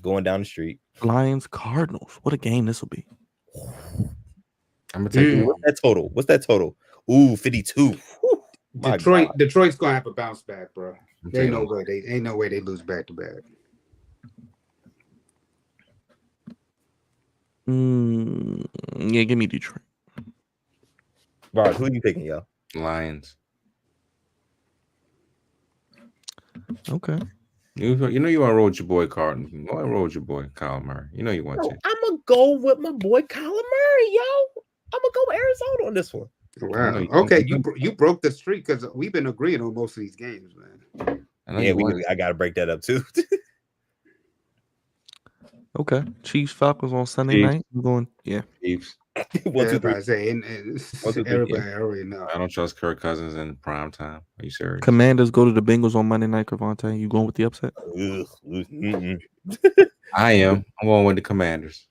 going down the street. Lions, Cardinals. What a game this will be. I'm gonna take the What's that total? What's that total? Ooh, 52. Whew, my God. Detroit's gonna have a bounce back, bro. I'm There ain't taking no way they lose back to back. Yeah, give me Detroit. Rod, who are you picking, yo? Lions. Okay. You know you want to roll with your boy Carton. You want to roll with your boy Kyle Murray. You know you want to. I'm gonna go with my boy Kyler Murray, yo. I'm gonna go with Arizona on this one. Wow. Okay, you broke the streak because we've been agreeing on most of these games, man. Yeah, I gotta break that up too. Okay. Chiefs, Falcons on Sunday night. I'm going, Chiefs. 1, 2, 3. Everybody already know. I don't trust Kirk Cousins in prime time. Are you serious? Commanders go to the Bengals on Monday night. Cavante, you going with the upset? I am. I'm going with the Commanders.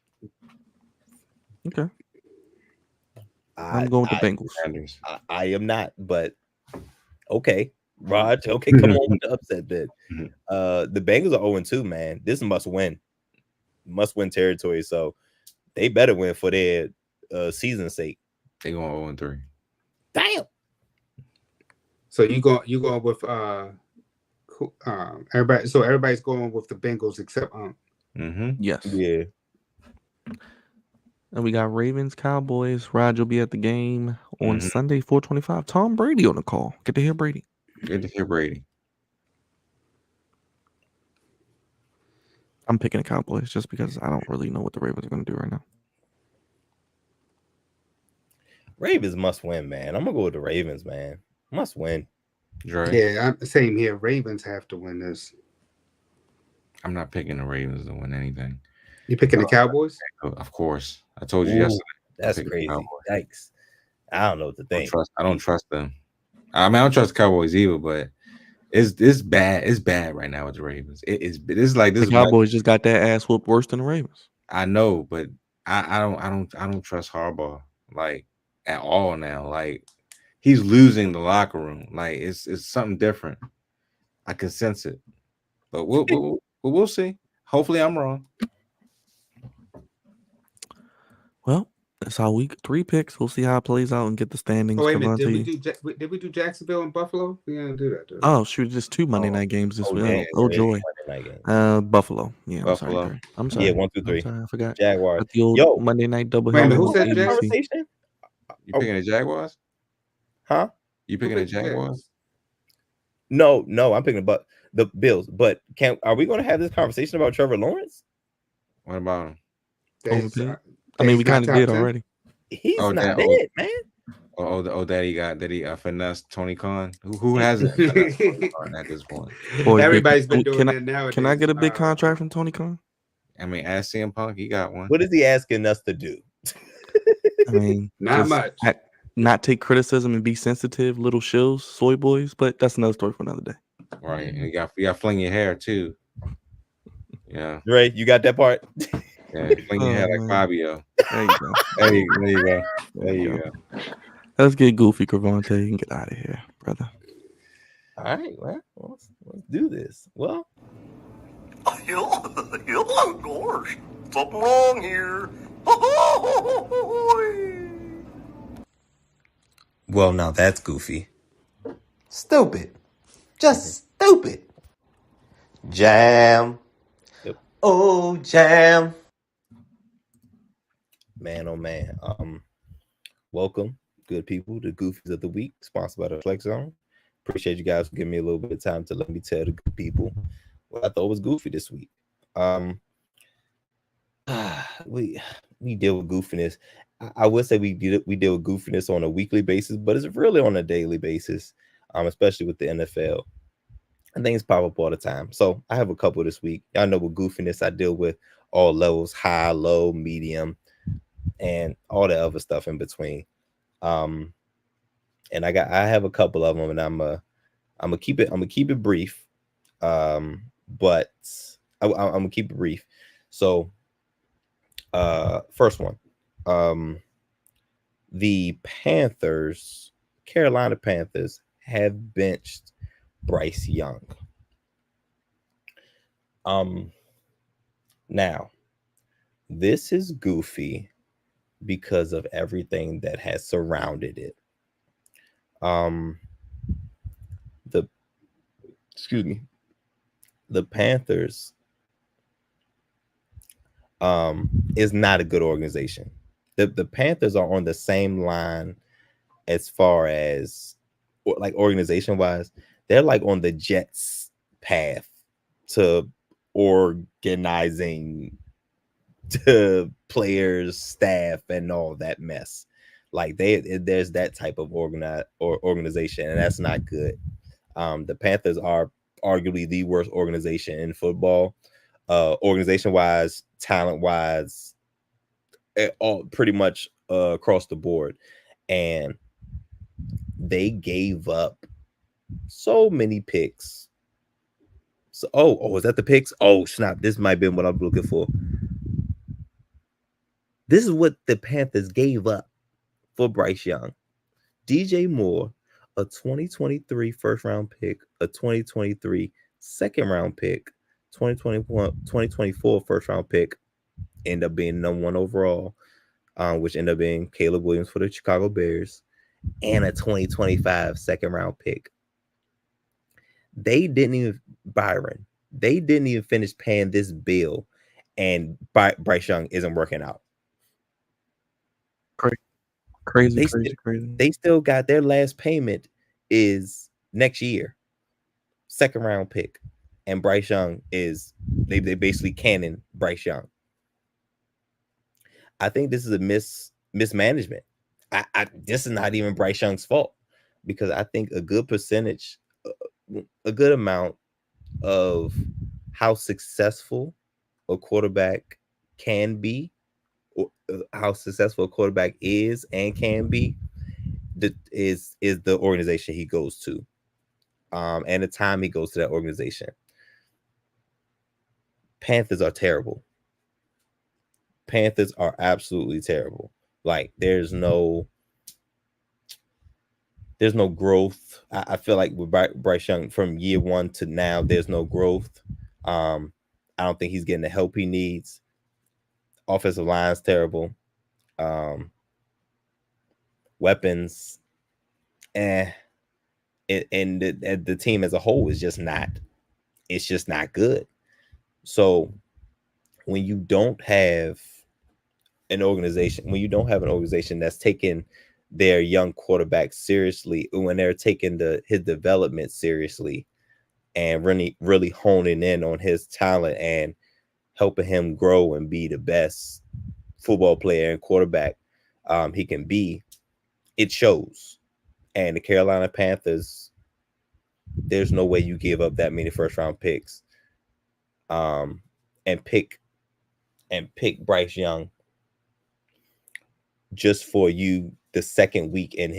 Okay. I'm going with the Bengals. I am not, but okay. Rod, okay, come on with the upset then. The Bengals are 0-2, man. This must win territory. So they better win for their season's sake. They going 0-3. Damn. So you going with everybody? So everybody's going with the Bengals except Yes. Yeah. And we got Ravens, Cowboys. Rod will be at the game on Sunday, 4:25. Tom Brady on the call. Get to hear Brady. Good to hear Brady. I'm picking the Cowboys just because I don't really know what the Ravens are going to do right now. Ravens must win, man. I'm gonna go with the Ravens, man. Must win. Dre? Yeah, same here. Ravens have to win this. I'm not picking the Ravens to win anything. You picking the Cowboys? Of course. I told you yesterday. That's crazy. Yikes. I don't know what to think. I don't trust them. I mean, I don't trust the Cowboys either, but it's bad. It's bad right now with the Ravens. It's like this. The Cowboys just got that ass whooped worse than the Ravens. I know, but I don't trust Harbaugh like at all now. Like he's losing the locker room. Like it's something different. I can sense it, but we'll see. Hopefully, I'm wrong. Well, that's our week 3 picks. We'll see how it plays out and get the standings. Oh, wait a minute. Did we do Jacksonville and Buffalo? We didn't do that. Oh, shoot. Just 2 Monday night games this week. Joy. Buffalo. Yeah, Buffalo. I'm sorry. Yeah, 1, 2, 3. I forgot. Jaguars. The old Monday night double header. Who said conversation? You picking the Jaguars? Huh? You picking the Jaguars? No, I'm picking the Bills. But are we going to have this conversation about Trevor Lawrence? What about him? I mean, we kind of did already. He's not dead, man. Did he finesse Tony Khan? Who hasn't finessed Tony Khan at this point? Everybody's been doing it now. Can I get a big contract from Tony Khan? I mean, ask CM Punk, he got one. What is he asking us to do? I mean, not much. Not take criticism and be sensitive, little shills, soy boys, but that's another story for another day. Right. And you got fling your hair too. Yeah. Ray, you got that part? Yeah, fling your hair like Fabio. There you go. There you go. Let's get goofy, Cravante. You can get out of here, brother. All right, well, let's do this. Well, gosh, something wrong here. Well, now that's goofy. Stupid. Just stupid. Jam. Yep. Oh, jam. Man, oh man. Welcome, good people, to Goofies of the Week, sponsored by the Flex Zone. Appreciate you guys for giving me a little bit of time to let me tell the good people what I thought was goofy this week. We deal with goofiness. I would say we deal with goofiness on a weekly basis, but it's really on a daily basis, especially with the NFL. And things pop up all the time. So I have a couple this week. Y'all know with goofiness I deal with all levels: high, low, medium, and all the other stuff in between. And I have a couple of them, and I'm gonna keep it brief. But I'm gonna keep it brief. So first one, the Carolina Panthers have benched Bryce Young. Now, this is goofy because of everything that has surrounded it. Um, the excuse me, the Panthers is not a good organization. The Panthers are on the same line as far as like organization wise. They're like on the Jets path to organizing to players, staff, and all that mess. Like there's that type of organization, and that's not good. The Panthers are arguably the worst organization in football, organization wise, talent wise, all pretty much across the board, and they gave up so many picks. So, oh, is that the picks? Oh, snap! This might be what I'm looking for. This is what the Panthers gave up for Bryce Young, DJ Moore, a 2023 first round pick, a 2023 second round pick, 2024 first round pick, end up being number one overall, which ended up being Caleb Williams for the Chicago Bears, and a 2025 second round pick. They didn't even Byron. They didn't even finish paying this bill, and Bryce Young isn't working out. Crazy. They still got their last payment is next year, second round pick, and Bryce Young is they basically cannon Bryce Young. I think this is a mismanagement. This is not even Bryce Young's fault because I think a good percentage, a good amount of how successful a quarterback can be, or how successful a quarterback is and can be, is the organization he goes to, and the time he goes to that organization. Panthers are terrible. Panthers are absolutely terrible. Like there's no growth. I feel like with Bryce Young from year one to now, there's no growth. I don't think he's getting the help he needs. Offensive line's terrible. Weapons, and the team as a whole is just not. It's just not good. So when you don't have an organization that's taking their young quarterback seriously, when they're taking his development seriously, and really honing in on his talent and helping him grow and be the best football player and quarterback he can be, it shows. And the Carolina Panthers, there's no way you give up that many first round picks and pick Bryce Young just for you the second week in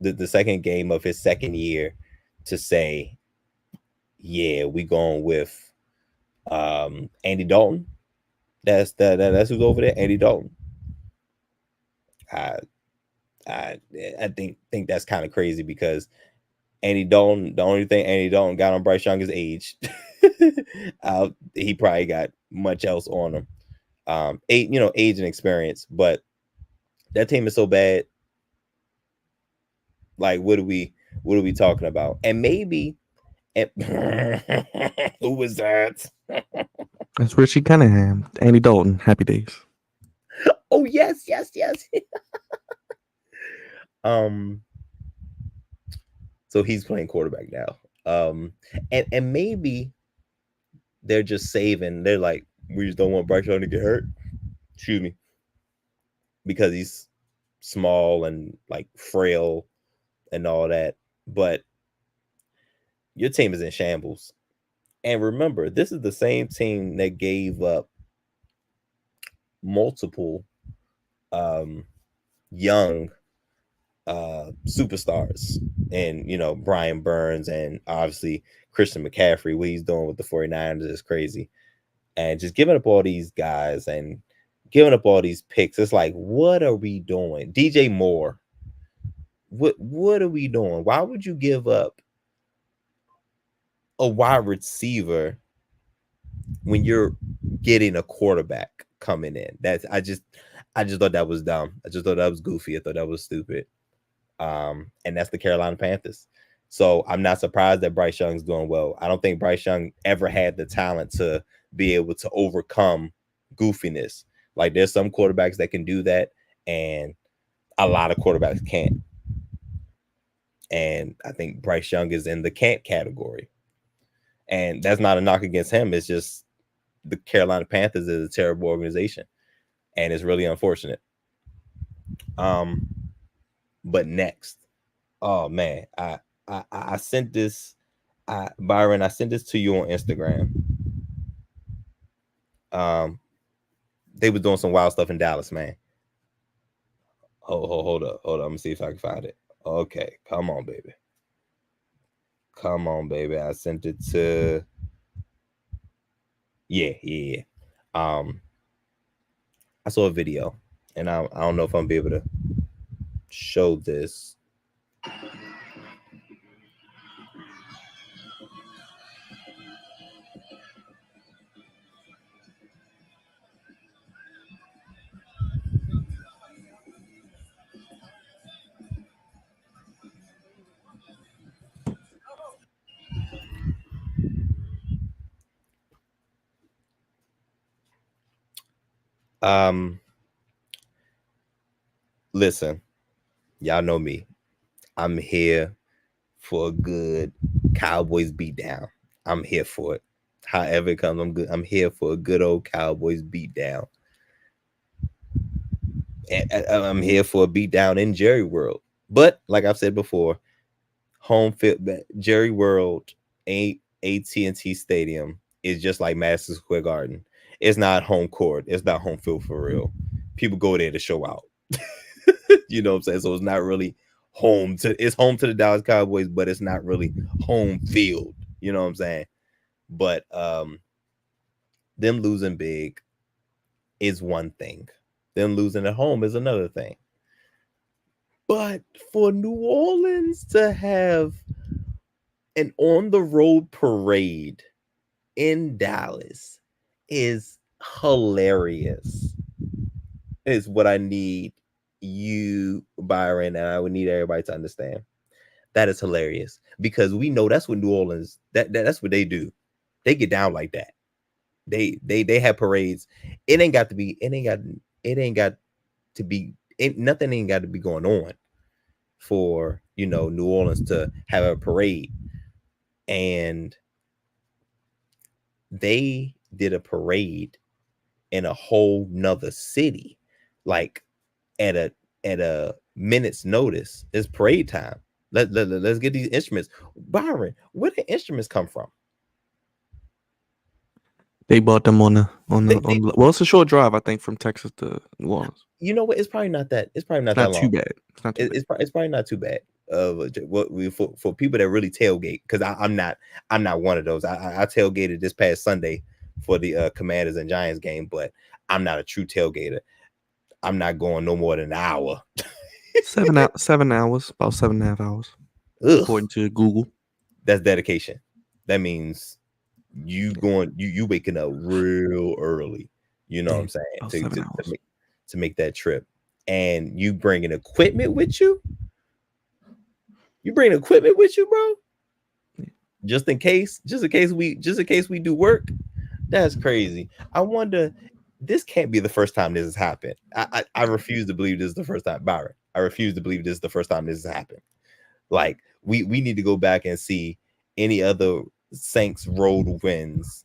the second game of his second year to say, yeah, we going with Andy Dalton. That's who's over there, Andy Dalton. I think that's kind of crazy because Andy Dalton, the only thing Andy Dalton got on Bryce Young is age. He probably got much else on him. Age and experience, but that team is so bad. Like, what are we talking about? And maybe who was that? That's Richie Cunningham, Andy Dalton, Happy Days. Oh yes. So he's playing quarterback now. And maybe they're just saving. They're like, we just don't want Bryce Young to get hurt. Excuse me, because he's small and like frail and all that. But your team is in shambles. And remember, this is the same team that gave up multiple young superstars, and Brian Burns, and obviously Christian McCaffrey. What he's doing with the 49ers is crazy. And just giving up all these guys and giving up all these picks, it's like, what are we doing? DJ Moore, what are we doing? Why would you give up a wide receiver when you're getting a quarterback coming in. I just thought that was dumb. I just thought that was goofy. I thought that was stupid. And that's the Carolina Panthers. So I'm not surprised that Bryce Young's doing well. I don't think Bryce Young ever had the talent to be able to overcome goofiness. Like there's some quarterbacks that can do that, and a lot of quarterbacks can't. And I think Bryce Young is in the can't category. And that's not a knock against him. It's just the Carolina Panthers is a terrible organization, and it's really unfortunate. But next, oh man, I sent this, Byron. I sent this to you on Instagram. They were doing some wild stuff in Dallas, man. Hold up. Let me see if I can find it. Okay, come on, baby. I sent it to. Yeah. I saw a video, and I don't know if I'm gonna be able to show this. Listen, y'all know me. I'm here for a good Cowboys beatdown. I'm here for it. However it comes, I'm good. I'm here for a good old Cowboys beatdown. And I'm here for a beatdown in Jerry World. But like I've said before, home field, Jerry World, AT&T Stadium is just like Madison Square Garden. It's not home court. It's not home field for real. People go there to show out. You know what I'm saying? So it's not really home to. It's home to the Dallas Cowboys, but it's not really home field. You know what I'm saying? But them losing big is one thing. Them losing at home is another thing. But for New Orleans to have an on the road parade in Dallas is hilarious. Is what I need you, Byron, and I would need everybody to understand. That is hilarious because we know that's what New Orleans that's what they do. They get down like that. They have parades. It ain't got to be. Nothing ain't got to be going on for New Orleans to have a parade. And they did a parade in a whole nother city, like at a minute's notice. It's parade time. Let's get these instruments. Byron, where did instruments come from? They bought them on the well, it's a short drive, I think, from Texas to New Orleans. You know what? It's probably not that. It's probably not It's that not long. too bad. It's probably not too bad. For people that really tailgate, because I'm not one of those. I tailgated this past Sunday for the Commanders and Giants game, but I'm not a true tailgater. I'm not going no more than an hour. 7 hours, about 7.5 hours, according to Google. That's dedication. That means you waking up real early. You know what I'm saying? To make that trip, and you bringing equipment with you. You bring equipment with you, bro. Just in case we do work. That's crazy. I wonder. This can't be the first time this has happened. I refuse to believe this is the first time, Byron. I refuse to believe this is the first time this has happened. Like we need to go back and see any other Saints road wins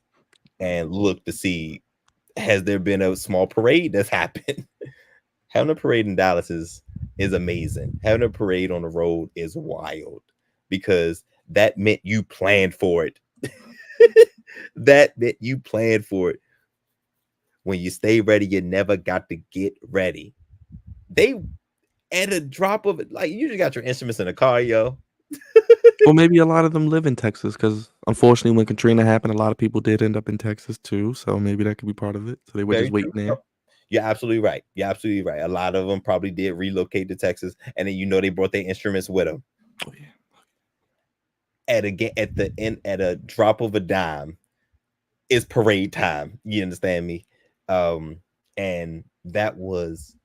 and look to see, has there been a small parade that's happened? Having a parade in Dallas is amazing. Having a parade on the road is wild because that meant you planned for it. That meant you planned for it. When you stay ready, you never got to get ready. They at a drop of it, like you just got your instruments in the car, yo. Well, maybe a lot of them live in Texas because unfortunately, when Katrina happened, a lot of people did end up in Texas too. So maybe that could be part of it. So they were just waiting there. You're absolutely right. A lot of them probably did relocate to Texas, and then they brought their instruments with them. Oh yeah. At a drop of a dime, it's parade time. You understand me? And that was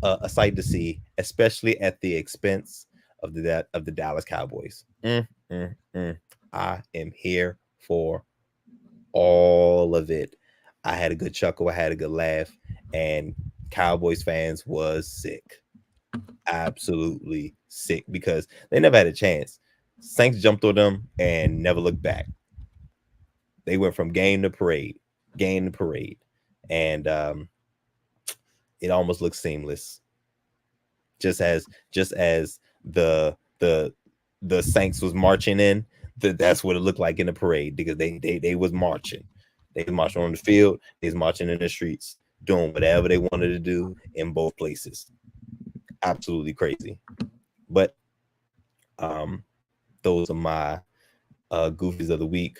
a sight to see, especially at the expense of the Dallas Cowboys. I am here for all of it. I had a good chuckle, I had a good laugh, and Cowboys fans was sick, absolutely sick, because they never had a chance. Saints jumped on them and never looked back. They went from game to parade, and it almost looked seamless. Just as the the the Saints was marching in, that's what it looked like in the parade, because they was marching. They was marching on the field, they was marching in the streets, doing whatever they wanted to do in both places. Absolutely crazy. But those are my goofies of the week.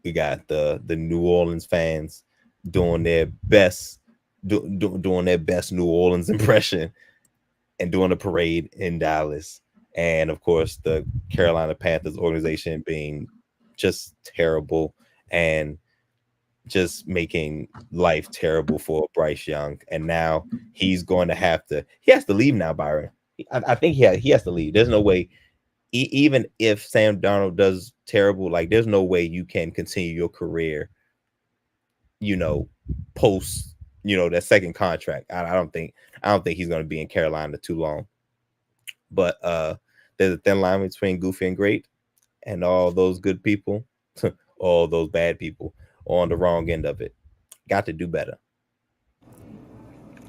We got the New Orleans fans doing their best, doing their best New Orleans impression, and doing a parade in Dallas. And of course, the Carolina Panthers organization being just terrible and just making life terrible for Bryce Young. And now he's going to he has to leave now, Byron. I think he has to leave. There's no way, even if Sam Darnold does terrible, like there's no way you can continue your career, post, that second contract. I don't think he's going to be in Carolina too long. But there's a thin line between goofy and great, and all those good people, all those bad people on the wrong end of it. Got to do better.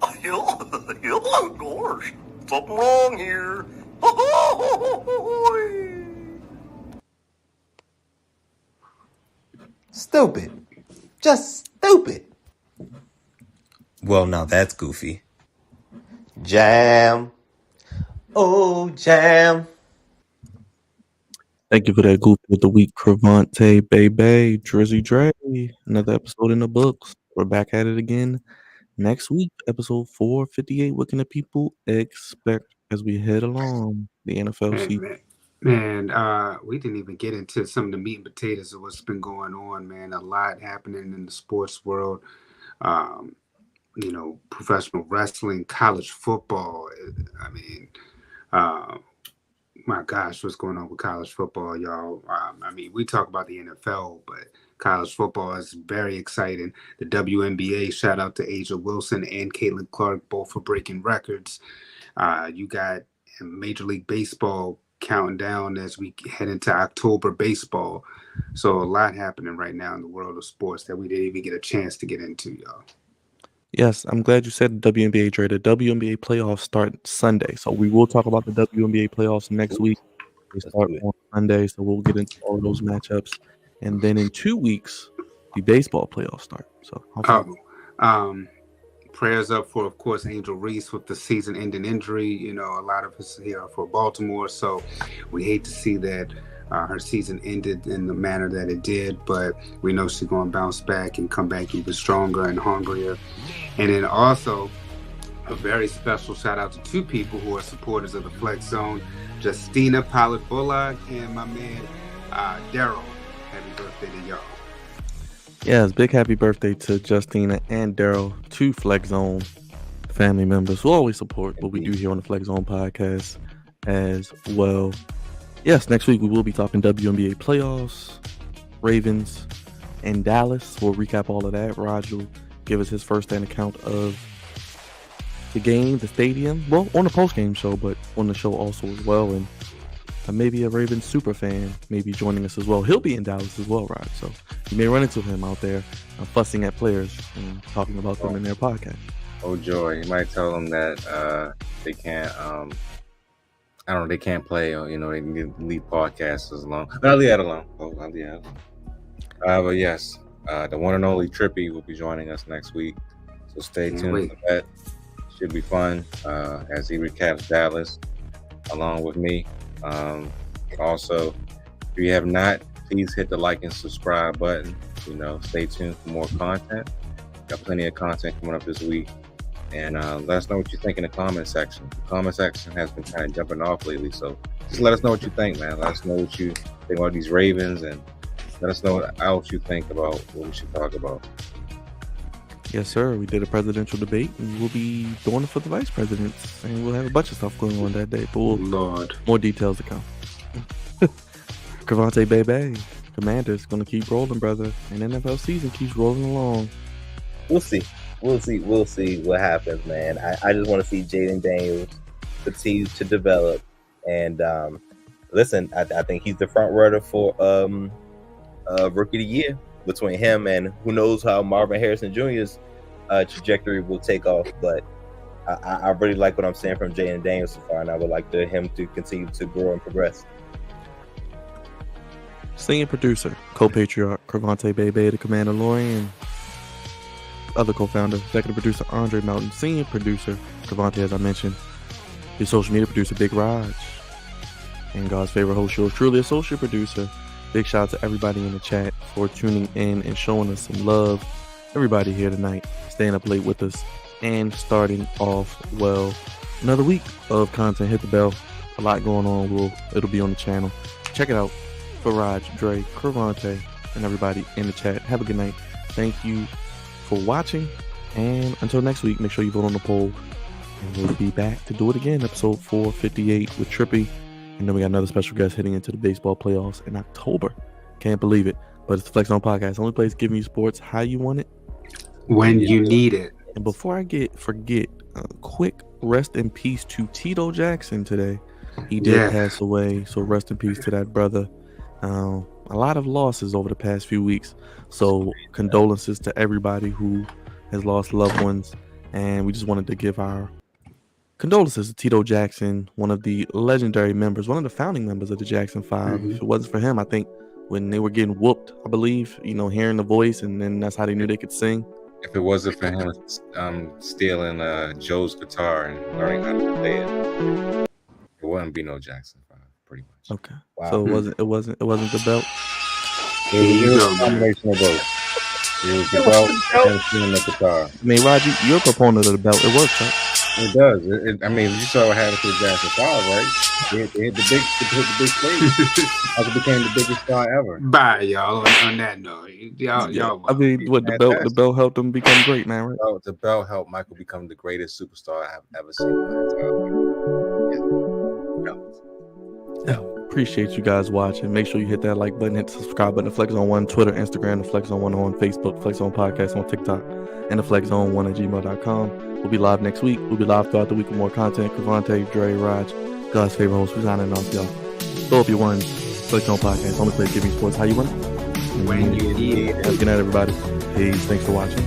Oh, gosh, something wrong here. Stupid. Just stupid. Well, now that's goofy. Jam. Oh, jam. Thank you for that goofy of the week, Cravante, Baby, Drizzy Dre. Another episode in the books. We're back at it again next week, episode 458. What can the people expect as we head along the NFL season? Man, we didn't even get into some of the meat and potatoes of what's been going on, man. A lot happening in the sports world. Professional wrestling, college football. I mean, my gosh, what's going on with college football, y'all? We talk about the NFL, but college football is very exciting. The WNBA, shout out to Asia Wilson and Caitlin Clark, both for breaking records. You got Major League Baseball counting down as we head into October baseball. So a lot happening right now in the world of sports that we didn't even get a chance to get into, y'all. Yes, I'm glad you said the WNBA, Dre. The WNBA playoffs start Sunday, so we will talk about the WNBA playoffs next week. They start on Sunday, so we'll get into all those matchups. And then in 2 weeks, the baseball playoffs start. So prayers up for, of course, Angel Reese with the season-ending injury. A lot of us here are for Baltimore, so we hate to see that her season ended in the manner that it did, but we know she's going to bounce back and come back even stronger and hungrier. And then also a very special shout out to two people who are supporters of the Flex Zone, Justina Pollard Bullock and my man Daryl. Happy birthday to y'all. Yes, big happy birthday to Justina and Daryl, two Flex Zone family members who always support what we do here on the Flex Zone podcast as well. Yes, next week we will be talking WNBA playoffs, Ravens, and Dallas. We'll recap all of that. Raj will give us his first-hand account of the game, the stadium. Well, on the post-game show, but on the show also as well. And maybe a Ravens super fan may be joining us as well. He'll be in Dallas as well, Raj. So you may run into him out there fussing at players and talking about them in their podcast. Oh, joy. You might tell them that they can't... they can't play, they can leave podcasts alone. I'll leave that alone. But yes, the one and only Trippy will be joining us next week. So stay tuned for that. Should be fun as he recaps Dallas along with me. Also, if you have not, please hit the like and subscribe button. Stay tuned for more content. Got plenty of content coming up this week. And let us know what you think in the comment section. The comment section has been kind of jumping off lately, so just let us know what you think, man. Let us know what you think about these Ravens and Let us know what else you think about what we should talk about. Yes, sir. We did a presidential debate, and we'll be doing it for the vice presidents, and we'll have a bunch of stuff going on that day. But Lord, more details to come. Cravante Bebe, Commanders, gonna keep rolling, brother, and NFL season keeps rolling along. We'll see. We'll see what happens, man. I just want to see Jaden Daniels continue to develop. And listen, I think he's the front runner for Rookie of the Year between him and who knows how Marvin Harrison Jr.'s trajectory will take off. But I really like what I'm seeing from Jaden Daniels so far, and I would like him to continue to grow and progress. Senior producer, co-patriarch Cravante Bebe, the Mandalorian, other co-founder, executive producer Andre Melton, senior producer Cravante, as I mentioned, your social media producer Big Raj, and God's favorite host, yours truly, associate producer. Big shout out to everybody in the chat for tuning in and showing us some love. Everybody here tonight, staying up late with us and starting off well. Another week of content. Hit the bell. A lot going on. It'll be on the channel. Check it out. For Raj, Dre, Cravante, and everybody in the chat. Have a good night. Thank you for watching. And until next week, make sure you vote on the poll. And we'll be back to do it again. Episode 458 with Trippy. And then we got another special guest heading into the baseball playoffs in October. Can't believe it. But it's the Flex On Podcast. Only place giving you sports how you want it. when you need it. And before I forget, a quick rest in peace to Tito Jackson today. He did pass away. So rest in peace to that brother. A lot of losses over the past few weeks. So condolences to everybody who has lost loved ones. And we just wanted to give our condolences to Tito Jackson, one of the legendary members, one of the founding members of the Jackson 5. Mhm. If it wasn't for him, I think when they were getting whooped, I believe, hearing the voice, and then that's how they knew they could sing. If it wasn't for him stealing Joe's guitar and learning how to play it wouldn't be no Jackson 5, pretty much. Okay. Wow. So it wasn't the belt. It was a combination of both. It was the belt and stealing the guitar. I mean, Roger, you're a proponent of the belt. It works, right? It does. I mean, you saw what happened to Jackson 5, right? It hit the big stage. It became the biggest star ever. Bye, y'all. On that note, y'all. I mean, what the belt helped them become great, man, right? Oh, the belt helped Michael become the greatest superstar I've ever seen in my entire life. Yeah. Appreciate you guys watching. Make sure you hit that like button, hit the subscribe button. The Flex on One, Twitter, Instagram, the Flex on One on Facebook, Flex on Podcast on TikTok, and the Flex on One at gmail.com. We'll be live next week. We'll be live throughout the week with more content. Cravante, Dre, Raj, God's favorite host. We're signing off, y'all. Throw up your ones. Flex on Podcast. Only place giving you sports how you want it. When you need it. Have a good night, everybody. Peace. Thanks for watching.